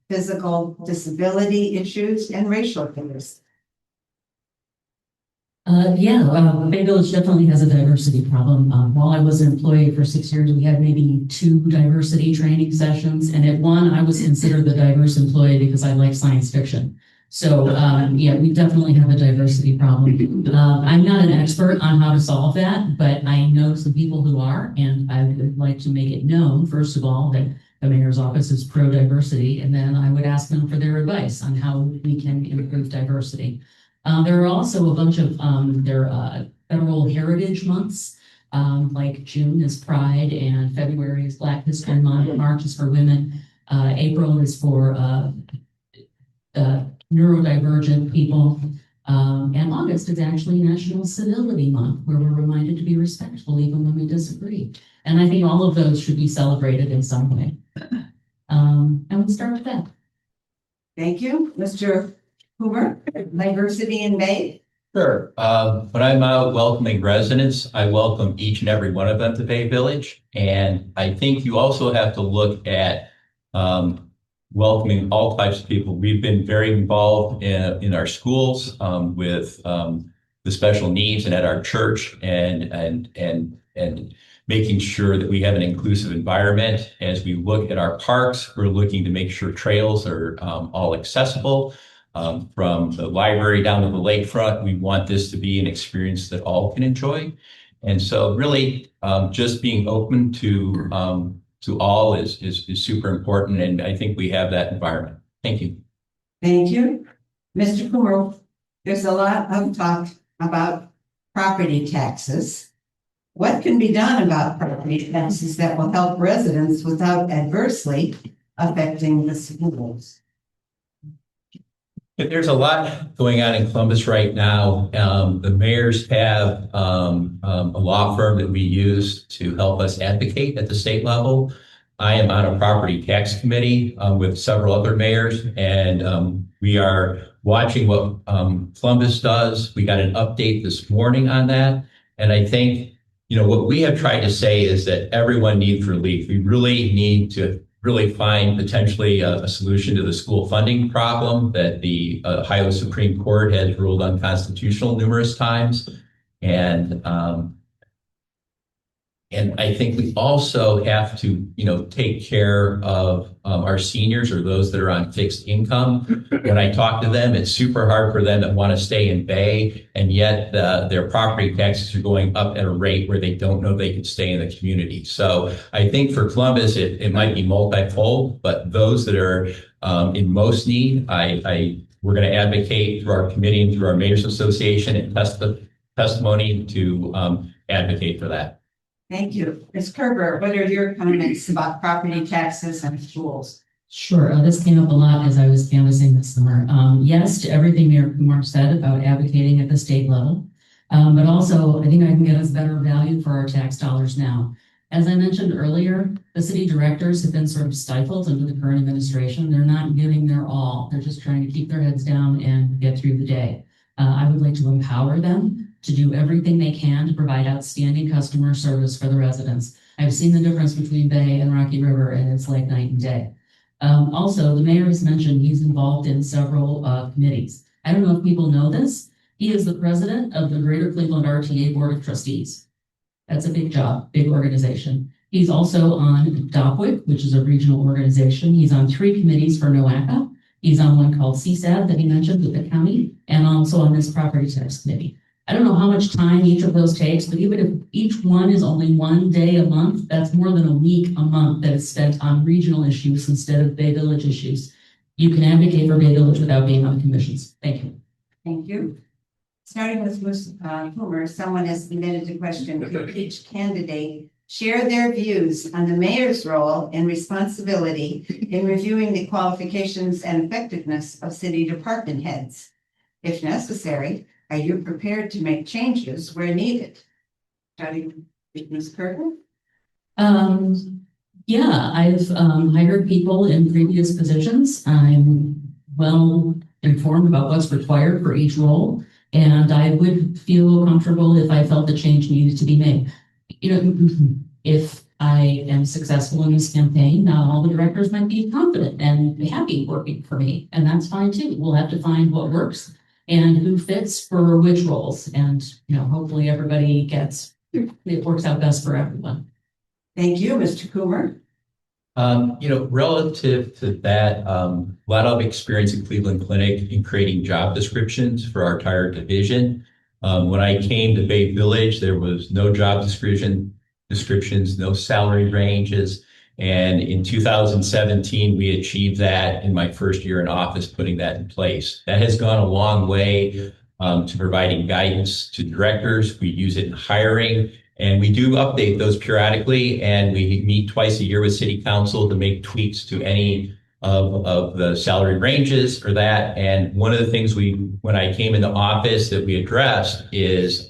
physical disability issues and racial issues. Bay Village definitely has a diversity problem. While I was an employee for 6 years, we had maybe 2 diversity training sessions. And at one, I was considered the diverse employee because I like science fiction. So, we definitely have a diversity problem. I'm not an expert on how to solve that, but I know some people who are, and I would like to make it known, first of all, that the mayor's office is pro-diversity, and then I would ask them for their advice on how we can improve diversity. There are also a bunch of federal heritage months, like June is Pride, and February is Black History Month, March is for women, April is for neurodivergent people, and August is actually National Civility Month, where we're reminded to be respectful even when we disagree. And I think all of those should be celebrated in some way. And we'll start with that. Thank you. Mr. Hoover, diversity in Bay. Sure. When I'm out welcoming residents, I welcome each and every one of them to Bay Village. And I think you also have to look at welcoming all types of people. We've been very involved in our schools with the special needs and at our church and making sure that we have an inclusive environment. As we look at our parks, we're looking to make sure trails are all accessible. From the library down to the lakefront, we want this to be an experience that all can enjoy. And so really, just being open to all is super important. And I think we have that environment. Thank you. Thank you. Mr. Koomar, there's a lot of talk about property taxes. What can be done about property taxes that will help residents without adversely affecting the schools? There's a lot going on in Columbus right now. The mayors have a law firm that we use to help us advocate at the state level. I am on a property tax committee with several other mayors, and we are watching what Columbus does. We got an update this morning on that. And I think, what we have tried to say is that everyone needs relief. We really need to really find potentially a solution to the school funding problem that the Ohio Supreme Court has ruled unconstitutional numerous times. And I think we also have to, take care of our seniors or those that are on fixed income. When I talk to them, it's super hard for them that want to stay in Bay, and yet their property taxes are going up at a rate where they don't know they can stay in the community. So I think for Columbus, it might be multifold, but those that are in most need, we're going to advocate through our committee and through our Mayors Association and testimony to advocate for that. Thank you. Ms. Kerber, what are your comments about property taxes and schools? Sure. This came up a lot as I was canvassing this summer. Yes, to everything Mayor Koomar said about advocating at the state level, but also I think I can get us better value for our tax dollars now. As I mentioned earlier, the city directors have been sort of stifled under the current administration. They're not giving their all. They're just trying to keep their heads down and get through the day. I would like to empower them to do everything they can to provide outstanding customer service for the residents. I've seen the difference between Bay and Rocky River, and it's like night and day. Also, the mayor has mentioned he's involved in several committees. I don't know if people know this. He is the president of the Greater Cleveland RTA Board of Trustees. That's a big job, big organization. He's also on DOPWIC, which is a regional organization. He's on 3 committees for NOACA. He's on one called CSAD that he mentioned with the county, and also on this property tax committee. I don't know how much time each of those takes, but even if each one is only 1 day a month, that's more than a week a month that is spent on regional issues instead of Bay Village issues. You can advocate for Bay Village without being on the commissions. Thank you. Thank you. Starting with Ms. Koomar, someone has submitted a question. Could each candidate share their views on the mayor's role and responsibility in reviewing the qualifications and effectiveness of city department heads? If necessary, are you prepared to make changes where needed? Starting with Ms. Kerber. Yeah, I've hired people in previous positions. I'm well informed about what's required for each role, and I would feel comfortable if I felt the change needed to be made. If I am successful in this campaign, not all the directors might be confident and happy working for me, and that's fine too. We'll have to find what works and who fits for which roles. And, hopefully everybody it works out best for everyone. Thank you, Mr. Koomar. Relative to that, a lot of experience at Cleveland Clinic in creating job descriptions for our entire division. When I came to Bay Village, there was no job descriptions, no salary ranges. And in 2017, we achieved that in my first year in office, putting that in place. That has gone a long way to providing guidance to directors. We use it in hiring, and we do update those periodically. And we meet twice a year with City Council to make tweaks to any of the salary ranges or that. And one of the things when I came into office that we addressed is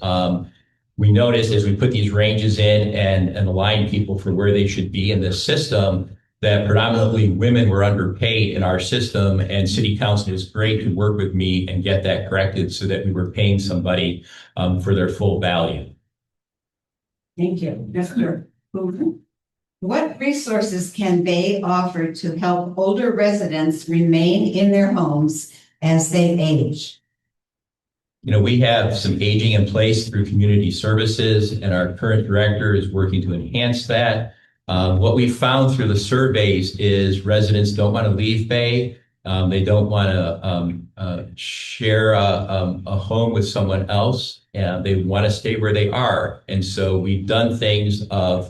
we noticed as we put these ranges in and align people for where they should be in this system, that predominantly women were underpaid in our system, and City Council was great to work with me and get that corrected so that we were paying somebody for their full value. Thank you. Mr. Koomar. What resources can Bay offer to help older residents remain in their homes as they age? We have some aging in place through community services, and our current director is working to enhance that. What we found through the surveys is residents don't want to leave Bay. They don't want to share a home with someone else, and they want to stay where they are. And so we've done things of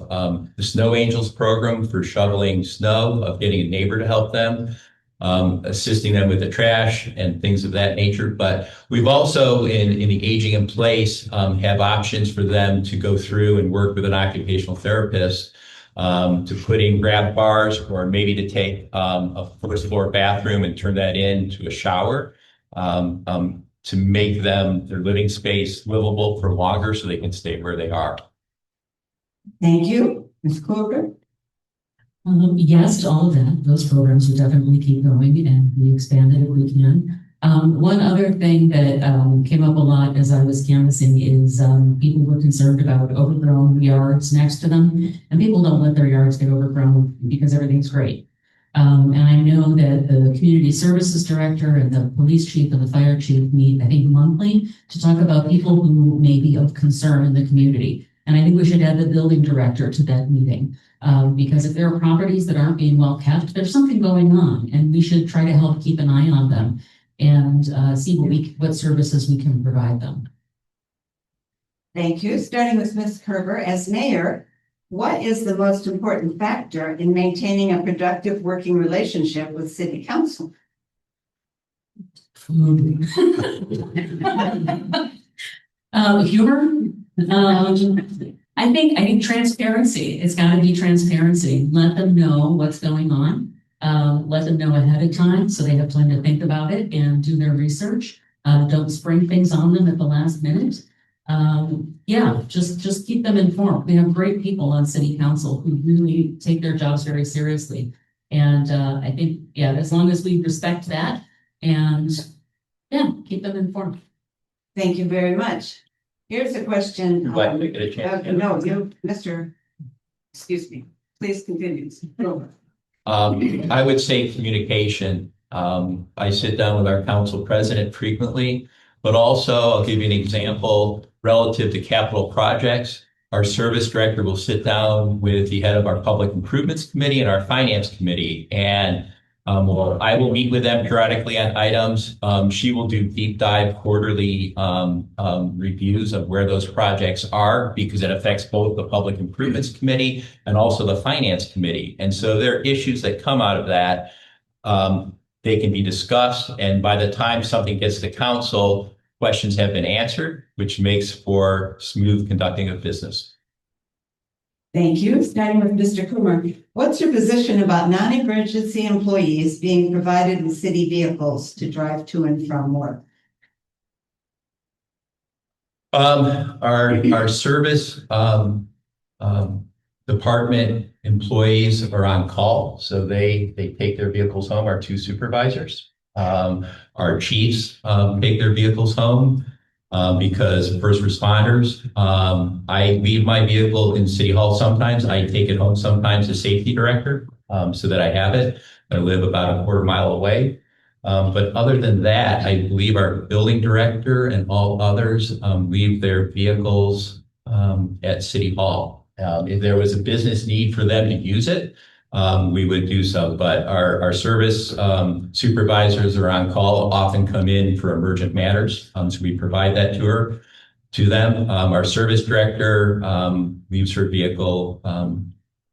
the Snow Angels program for shoveling snow, of getting a neighbor to help them, assisting them with the trash and things of that nature. But we've also, in the aging in place, have options for them to go through and work with an occupational therapist to put in grab bars, or maybe to take a first floor bathroom and turn that into a shower, to make their living space livable for longer so they can stay where they are. Thank you. Ms. Kerber? Yes to all of that. Those programs will definitely keep going and be expanded if we can. One other thing that came up a lot as I was canvassing is people were concerned about overgrown yards next to them, and people don't let their yards get overgrown because everything's great. And I know that the community services director and the police chief and the fire chief meet, I think, monthly to talk about people who may be of concern in the community. And I think we should add the building director to that meeting. Because if there are properties that aren't being well kept, there's something going on, and we should try to help keep an eye on them and see what services we can provide them. Thank you. Starting with Ms. Kerber, as mayor, what is the most important factor in maintaining a productive working relationship with city council? Food. Humor. I think transparency. It's got to be transparency. Let them know what's going on. Let them know ahead of time so they have time to think about it and do their research. Don't spring things on them at the last minute. Just keep them informed. We have great people on city council who really take their jobs very seriously. And I think, as long as we respect that and keep them informed. Thank you very much. Here's a question. Glad to get a chance. Excuse me, please continue. I would say communication. I sit down with our council president frequently, but also I'll give you an example relative to capital projects. Our service director will sit down with the head of our public improvements committee and our finance committee, and I will meet with them periodically on items. She will do deep dive quarterly reviews of where those projects are, because it affects both the Public Improvements Committee and also the Finance Committee. And so there are issues that come out of that. They can be discussed, and by the time something gets to council, questions have been answered, which makes for smooth conducting of business. Thank you. Starting with Mr. Koomar, what's your position about non-emergency employees being provided with city vehicles to drive to and from work? Our service department employees are on call, so they take their vehicles home. Our two supervisors, our chiefs take their vehicles home. Because first responders, I leave my vehicle in City Hall sometimes. I take it home sometimes as safety director, so that I have it. I live about a quarter mile away. But other than that, I believe our building director and all others leave their vehicles at City Hall. If there was a business need for them to use it, we would do so. But our service supervisors are on call, often come in for emergent matters. So we provide that to them. Our service director leaves her vehicle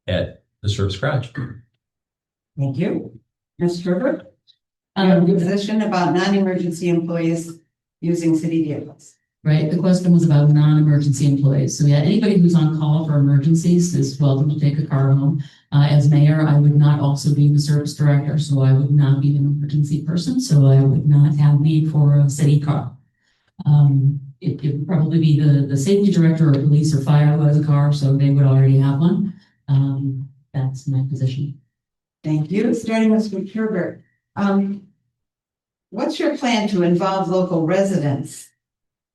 at the service garage. Thank you. Ms. Kerber, your position about non-emergency employees using city vehicles? Right. The question was about non-emergency employees. So anybody who's on call for emergencies is welcome to take a car home. As mayor, I would not also be the service director, so I would not be an emergency person. So I would not have need for a city car. It would probably be the safety director or police or fire who has a car, so they would already have one. That's my position. Thank you. Starting with Ms. Kerber, what's your plan to involve local residents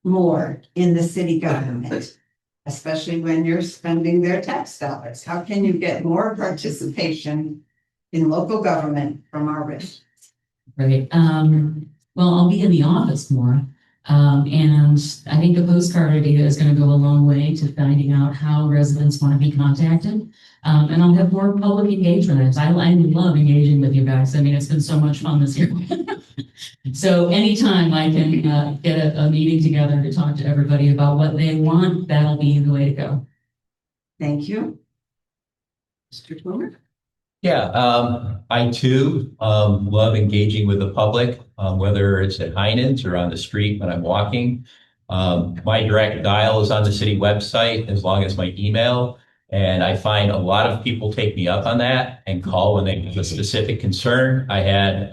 more in the city government, especially when you're spending their tax dollars? How can you get more participation in local government from our residents? Right. Well, I'll be in the office more. And I think the postcard idea is going to go a long way to finding out how residents want to be contacted. And I'll have more public engagement. I love engaging with you guys. I mean, it's been so much fun this year. So anytime I can get a meeting together to talk to everybody about what they want, that'll be the way to go. Thank you. Mr. Koomar? Yeah, I too love engaging with the public, whether it's at Heinen's or on the street when I'm walking. My direct dial is on the city website as long as my email. And I find a lot of people take me up on that and call when they have a specific concern. I had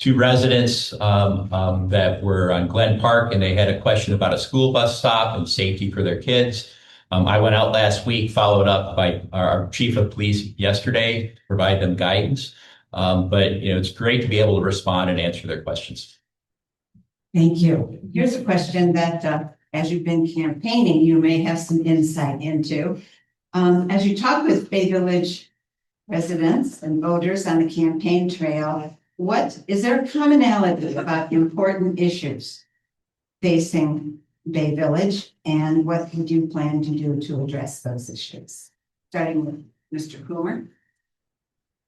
two residents that were on Glen Park and they had a question about a school bus stop and safety for their kids. I went out last week, followed up by our chief of police yesterday to provide them guidance. But it's great to be able to respond and answer their questions. Thank you. Here's a question that, as you've been campaigning, you may have some insight into. As you talk with Bay Village residents and voters on the campaign trail, is there a commonality about important issues facing Bay Village, and what would you plan to do to address those issues? Starting with Mr. Koomar.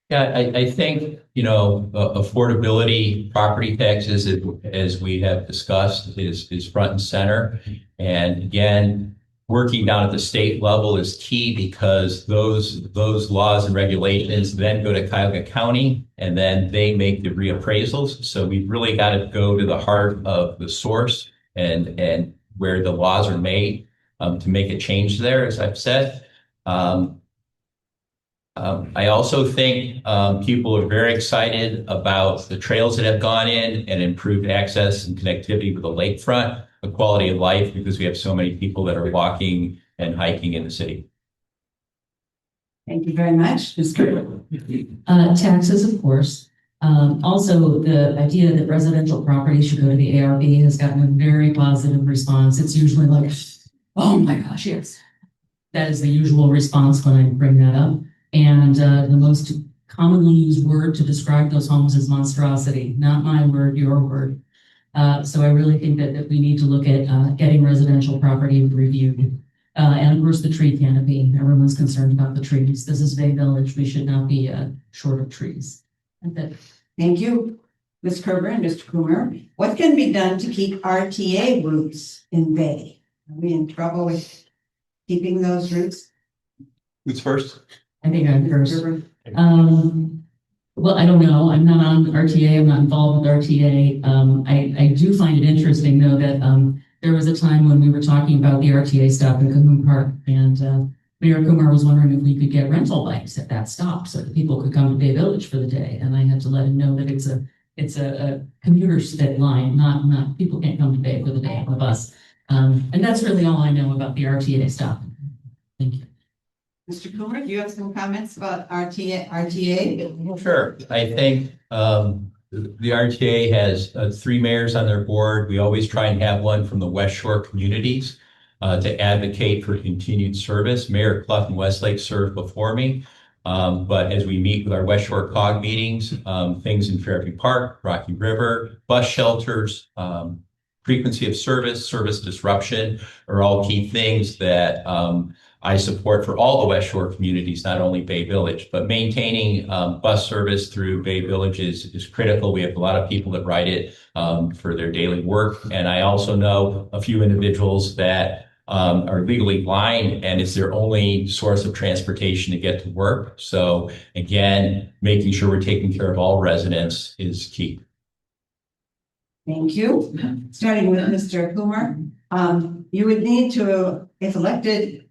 Yeah, I think, affordability, property taxes, as we have discussed, is front and center. And again, working down at the state level is key because those laws and regulations then go to Cuyahoga County and then they make the reappraisals. So we've really got to go to the heart of the source and where the laws are made to make a change there, as I've said. I also think people are very excited about the trails that have gone in and improved access and connectivity with the lakefront, the quality of life, because we have so many people that are walking and hiking in the city. Thank you very much. Ms. Kerber. Taxes, of course. Also, the idea that residential property should go to the ARB has gotten a very positive response. It's usually like, oh my gosh, yes. That is the usual response when I bring that up. And the most commonly used word to describe those homes is monstrosity. Not my word, your word. So I really think that we need to look at getting residential property reviewed. And of course, the tree canopy. Everyone's concerned about the trees. This is Bay Village. We should not be short of trees. Thank you, Ms. Kerber and Mr. Koomar. What can be done to keep RTA routes in Bay? Are we in trouble with keeping those routes? Who's first? I think I'm first. Well, I don't know. I'm not on RTA. I'm not involved with RTA. I do find it interesting, though, that there was a time when we were talking about the RTA stop in Koomar, and Mayor Koomar was wondering if we could get rental bikes at that stop so that people could come to Bay Village for the day. And I had to let him know that it's a commuter spit line, not people can't come to Bay for the day on the bus. And that's really all I know about the RTA stop. Thank you. Mr. Koomar, do you have some comments about RTA? Sure. I think the RTA has 3 mayors on their board. We always try and have one from the West Shore communities to advocate for continued service. Mayor Clough and Westlake served before me. But as we meet with our West Shore COG meetings, things in Fairview Park, Rocky River, bus shelters, frequency of service disruption are all key things that I support for all the West Shore communities, not only Bay Village, but maintaining bus service through Bay Village is critical. We have a lot of people that ride it for their daily work. And I also know a few individuals that are legally blind and it's their only source of transportation to get to work. So again, making sure we're taking care of all residents is key. Thank you. Starting with Mr. Koomar, you would need to, if elected,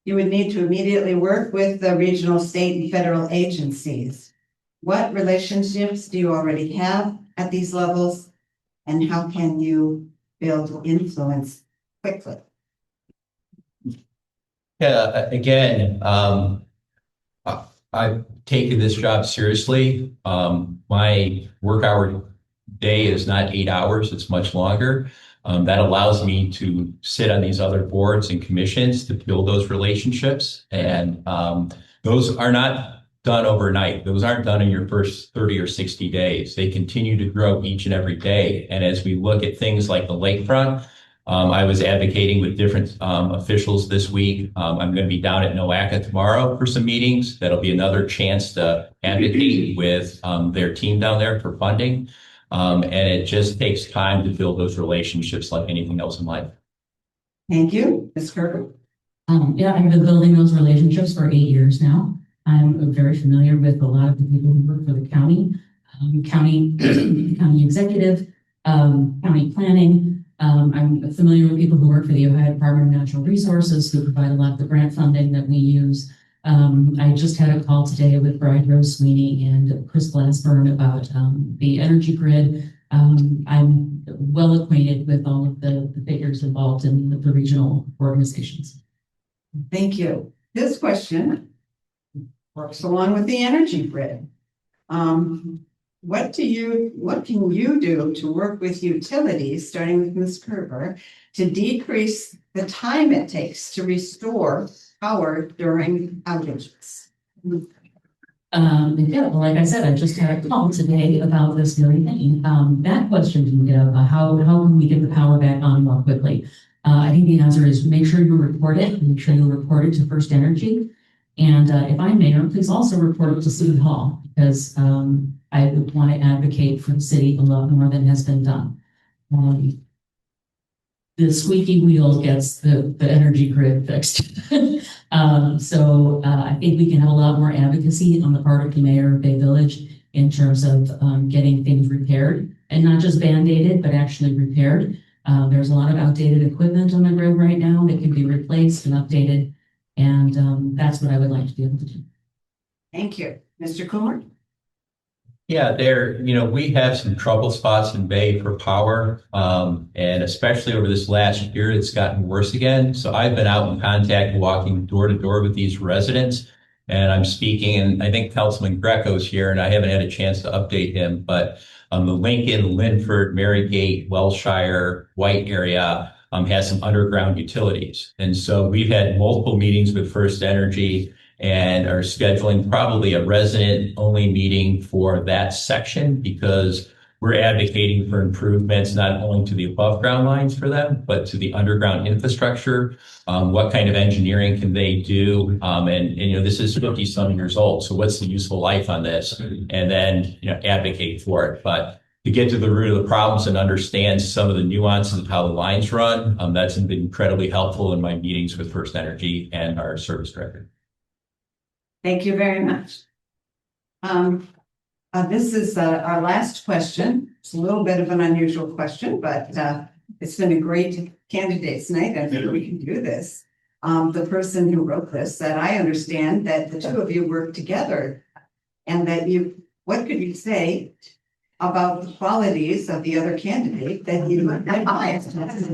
you would need to immediately work with the regional, state, and federal agencies. What relationships do you already have at these levels, and how can you build influence quickly? Yeah, again, I've taken this job seriously. My work hour day is not 8 hours, it's much longer. That allows me to sit on these other boards and commissions to build those relationships. And those are not done overnight. Those aren't done in your first 30 or 60 days. They continue to grow each and every day. And as we look at things like the lakefront, I was advocating with different officials this week. I'm going to be down at NOACA tomorrow for some meetings. That'll be another chance to advocate with their team down there for funding. And it just takes time to build those relationships like anything else in life. Thank you, Ms. Kerber. Yeah, I've been building those relationships for 8 years now. I'm very familiar with a lot of the people who work for the county, county executive, county planning. I'm familiar with people who work for the Ohio Department of Natural Resources, who provide a lot of the grant funding that we use. I just had a call today with Bride Rose Sweeney and Chris Glassburn about the energy grid. I'm well acquainted with all of the figures involved in the regional organizations. Thank you. This question works along with the energy grid. What can you do to work with utilities, starting with Ms. Kerber, to decrease the time it takes to restore power during outages? Yeah, well, like I said, I just had a call today about this very thing. That question didn't get up. How can we get the power back on more quickly? I think the answer is make sure you report it. Make sure you report it to First Energy. And if I'm mayor, please also report it to City Hall, because I would want to advocate for the city a lot more than has been done. The squeaky wheel gets the energy grid fixed. So I think we can have a lot more advocacy on the part of the mayor of Bay Village in terms of getting things repaired, and not just band-aided, but actually repaired. There's a lot of outdated equipment on the grid right now that can be replaced and updated. And that's what I would like to be able to do. Thank you. Mr. Koomar? Yeah, we have some trouble spots in Bay for power. And especially over this last year, it's gotten worse again. So I've been out in contact, walking door to door with these residents, and I'm speaking, and I think Councilman Greco's here, and I haven't had a chance to update him, but the Lincoln, Linford, Marygate, Wellshire, White area has some underground utilities. And so we've had multiple meetings with First Energy and are scheduling probably a resident-only meeting for that section, because we're advocating for improvements not only to the above-ground lines for them, but to the underground infrastructure. What kind of engineering can they do? And this is 50-some years old, so what's the useful life on this? And then advocate for it. But to get to the root of the problems and understand some of the nuances of how the lines run, that's been incredibly helpful in my meetings with First Energy and our service director. Thank you very much. This is our last question. It's a little bit of an unusual question, but it's been a great candidates night. I think we can do this. The person who wrote this said, I understand that the two of you work together, and that what could you say about the qualities of the other candidate that you admire?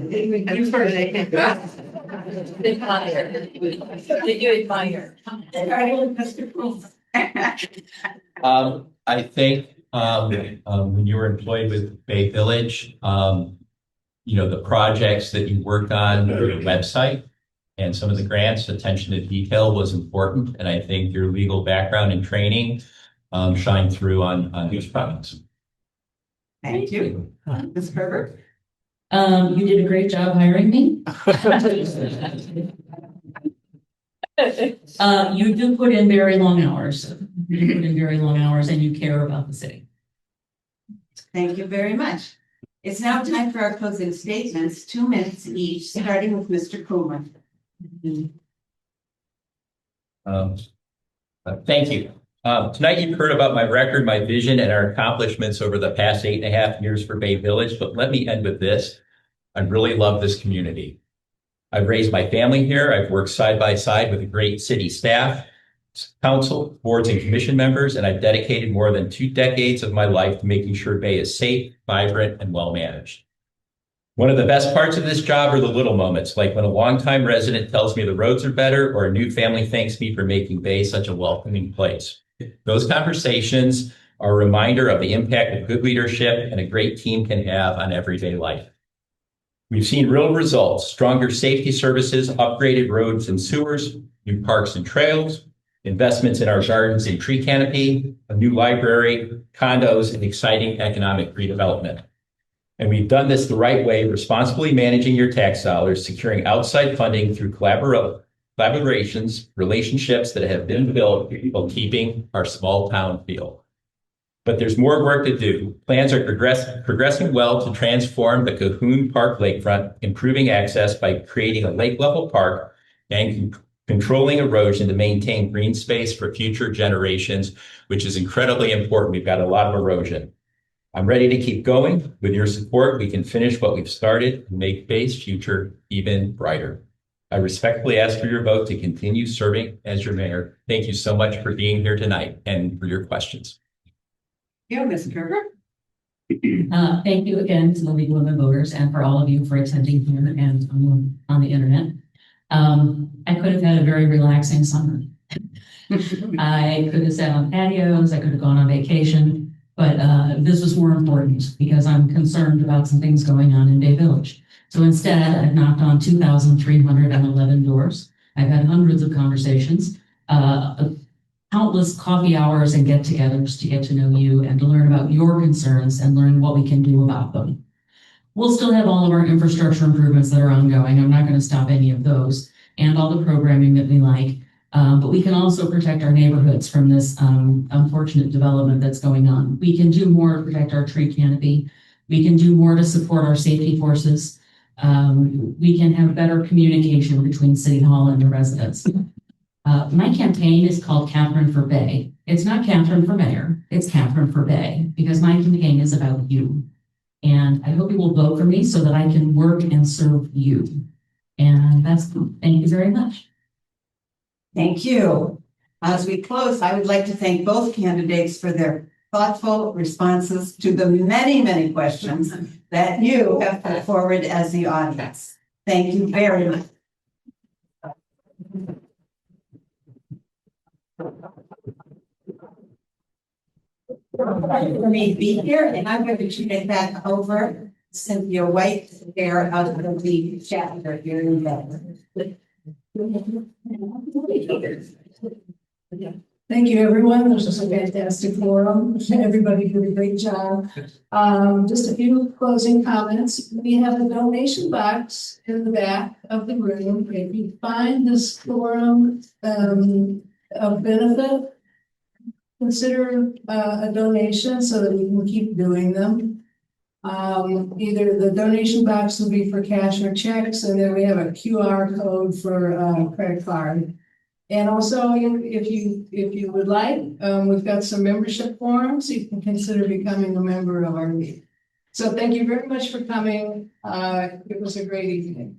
I think when you were employed with Bay Village, the projects that you worked on, your website, and some of the grants, attention to detail was important. And I think your legal background and training shined through on these projects. Thank you. Ms. Kerber? You did a great job hiring me. You do put in very long hours. You put in very long hours, and you care about the city. Thank you very much. It's now time for our closing statements, 2 minutes each, starting with Mr. Koomar. Thank you. Tonight you've heard about my record, my vision, and our accomplishments over the past 8.5 years for Bay Village, but let me end with this. I really love this community. I've raised my family here. I've worked side by side with a great city staff, council, boards, and commission members, and I've dedicated more than 2 decades of my life to making sure Bay is safe, vibrant, and well managed. One of the best parts of this job are the little moments, like when a longtime resident tells me the roads are better, or a new family thanks me for making Bay such a welcoming place. Those conversations are a reminder of the impact of good leadership and a great team can have on everyday life. We've seen real results: stronger safety services, upgraded roads and sewers, new parks and trails, investments in our gardens and tree canopy, a new library, condos, and exciting economic redevelopment. And we've done this the right way, responsibly managing your tax dollars, securing outside funding through collaborations, relationships that have been built while keeping our small town feel. But there's more work to do. Plans are progressing well to transform the Cahoon Park lakefront, improving access by creating a lake level park and controlling erosion to maintain green space for future generations, which is incredibly important. We've got a lot of erosion. I'm ready to keep going. With your support, we can finish what we've started and make Bay's future even brighter. I respectfully ask for your vote to continue serving as your mayor. Thank you so much for being here tonight and for your questions. Yeah, Ms. Kerber. Thank you again to the League of Women Voters and for all of you for attending here and on the internet. I could have had a very relaxing summer. I could have sat on patios, I could have gone on vacation, but this was more important because I'm concerned about some things going on in Bay Village. So instead, I've knocked on 2,311 doors. I've had hundreds of conversations, countless coffee hours and get-togethers to get to know you and to learn about your concerns and learn what we can do about them. We'll still have all of our infrastructure improvements that are ongoing. I'm not going to stop any of those and all the programming that we like. But we can also protect our neighborhoods from this unfortunate development that's going on. We can do more to protect our tree canopy. We can do more to support our safety forces. We can have better communication between City Hall and the residents. My campaign is called Kathryn for Bay. It's not Kathryn for Mayor, it's Kathryn for Bay, because my campaign is about you. And I hope you will vote for me so that I can work and serve you. And thank you very much. Thank you. As we close, I would like to thank both candidates for their thoughtful responses to the many, many questions that you have put forward as the audience. Thank you very much. For me to be here, and I'm going to turn it back over Cynthia White, there out of the chapter here in Denver. Thank you, everyone. This was a fantastic forum. Everybody did a great job. Just a few closing comments. We have a donation box in the back of the room. If you find this forum of benefit, consider a donation so that we can keep doing them. Either the donation box will be for cash or checks, and then we have a QR code for credit card. And also, if you would like, we've got some membership forms. You can consider becoming a member of our league. So thank you very much for coming. It was a great evening.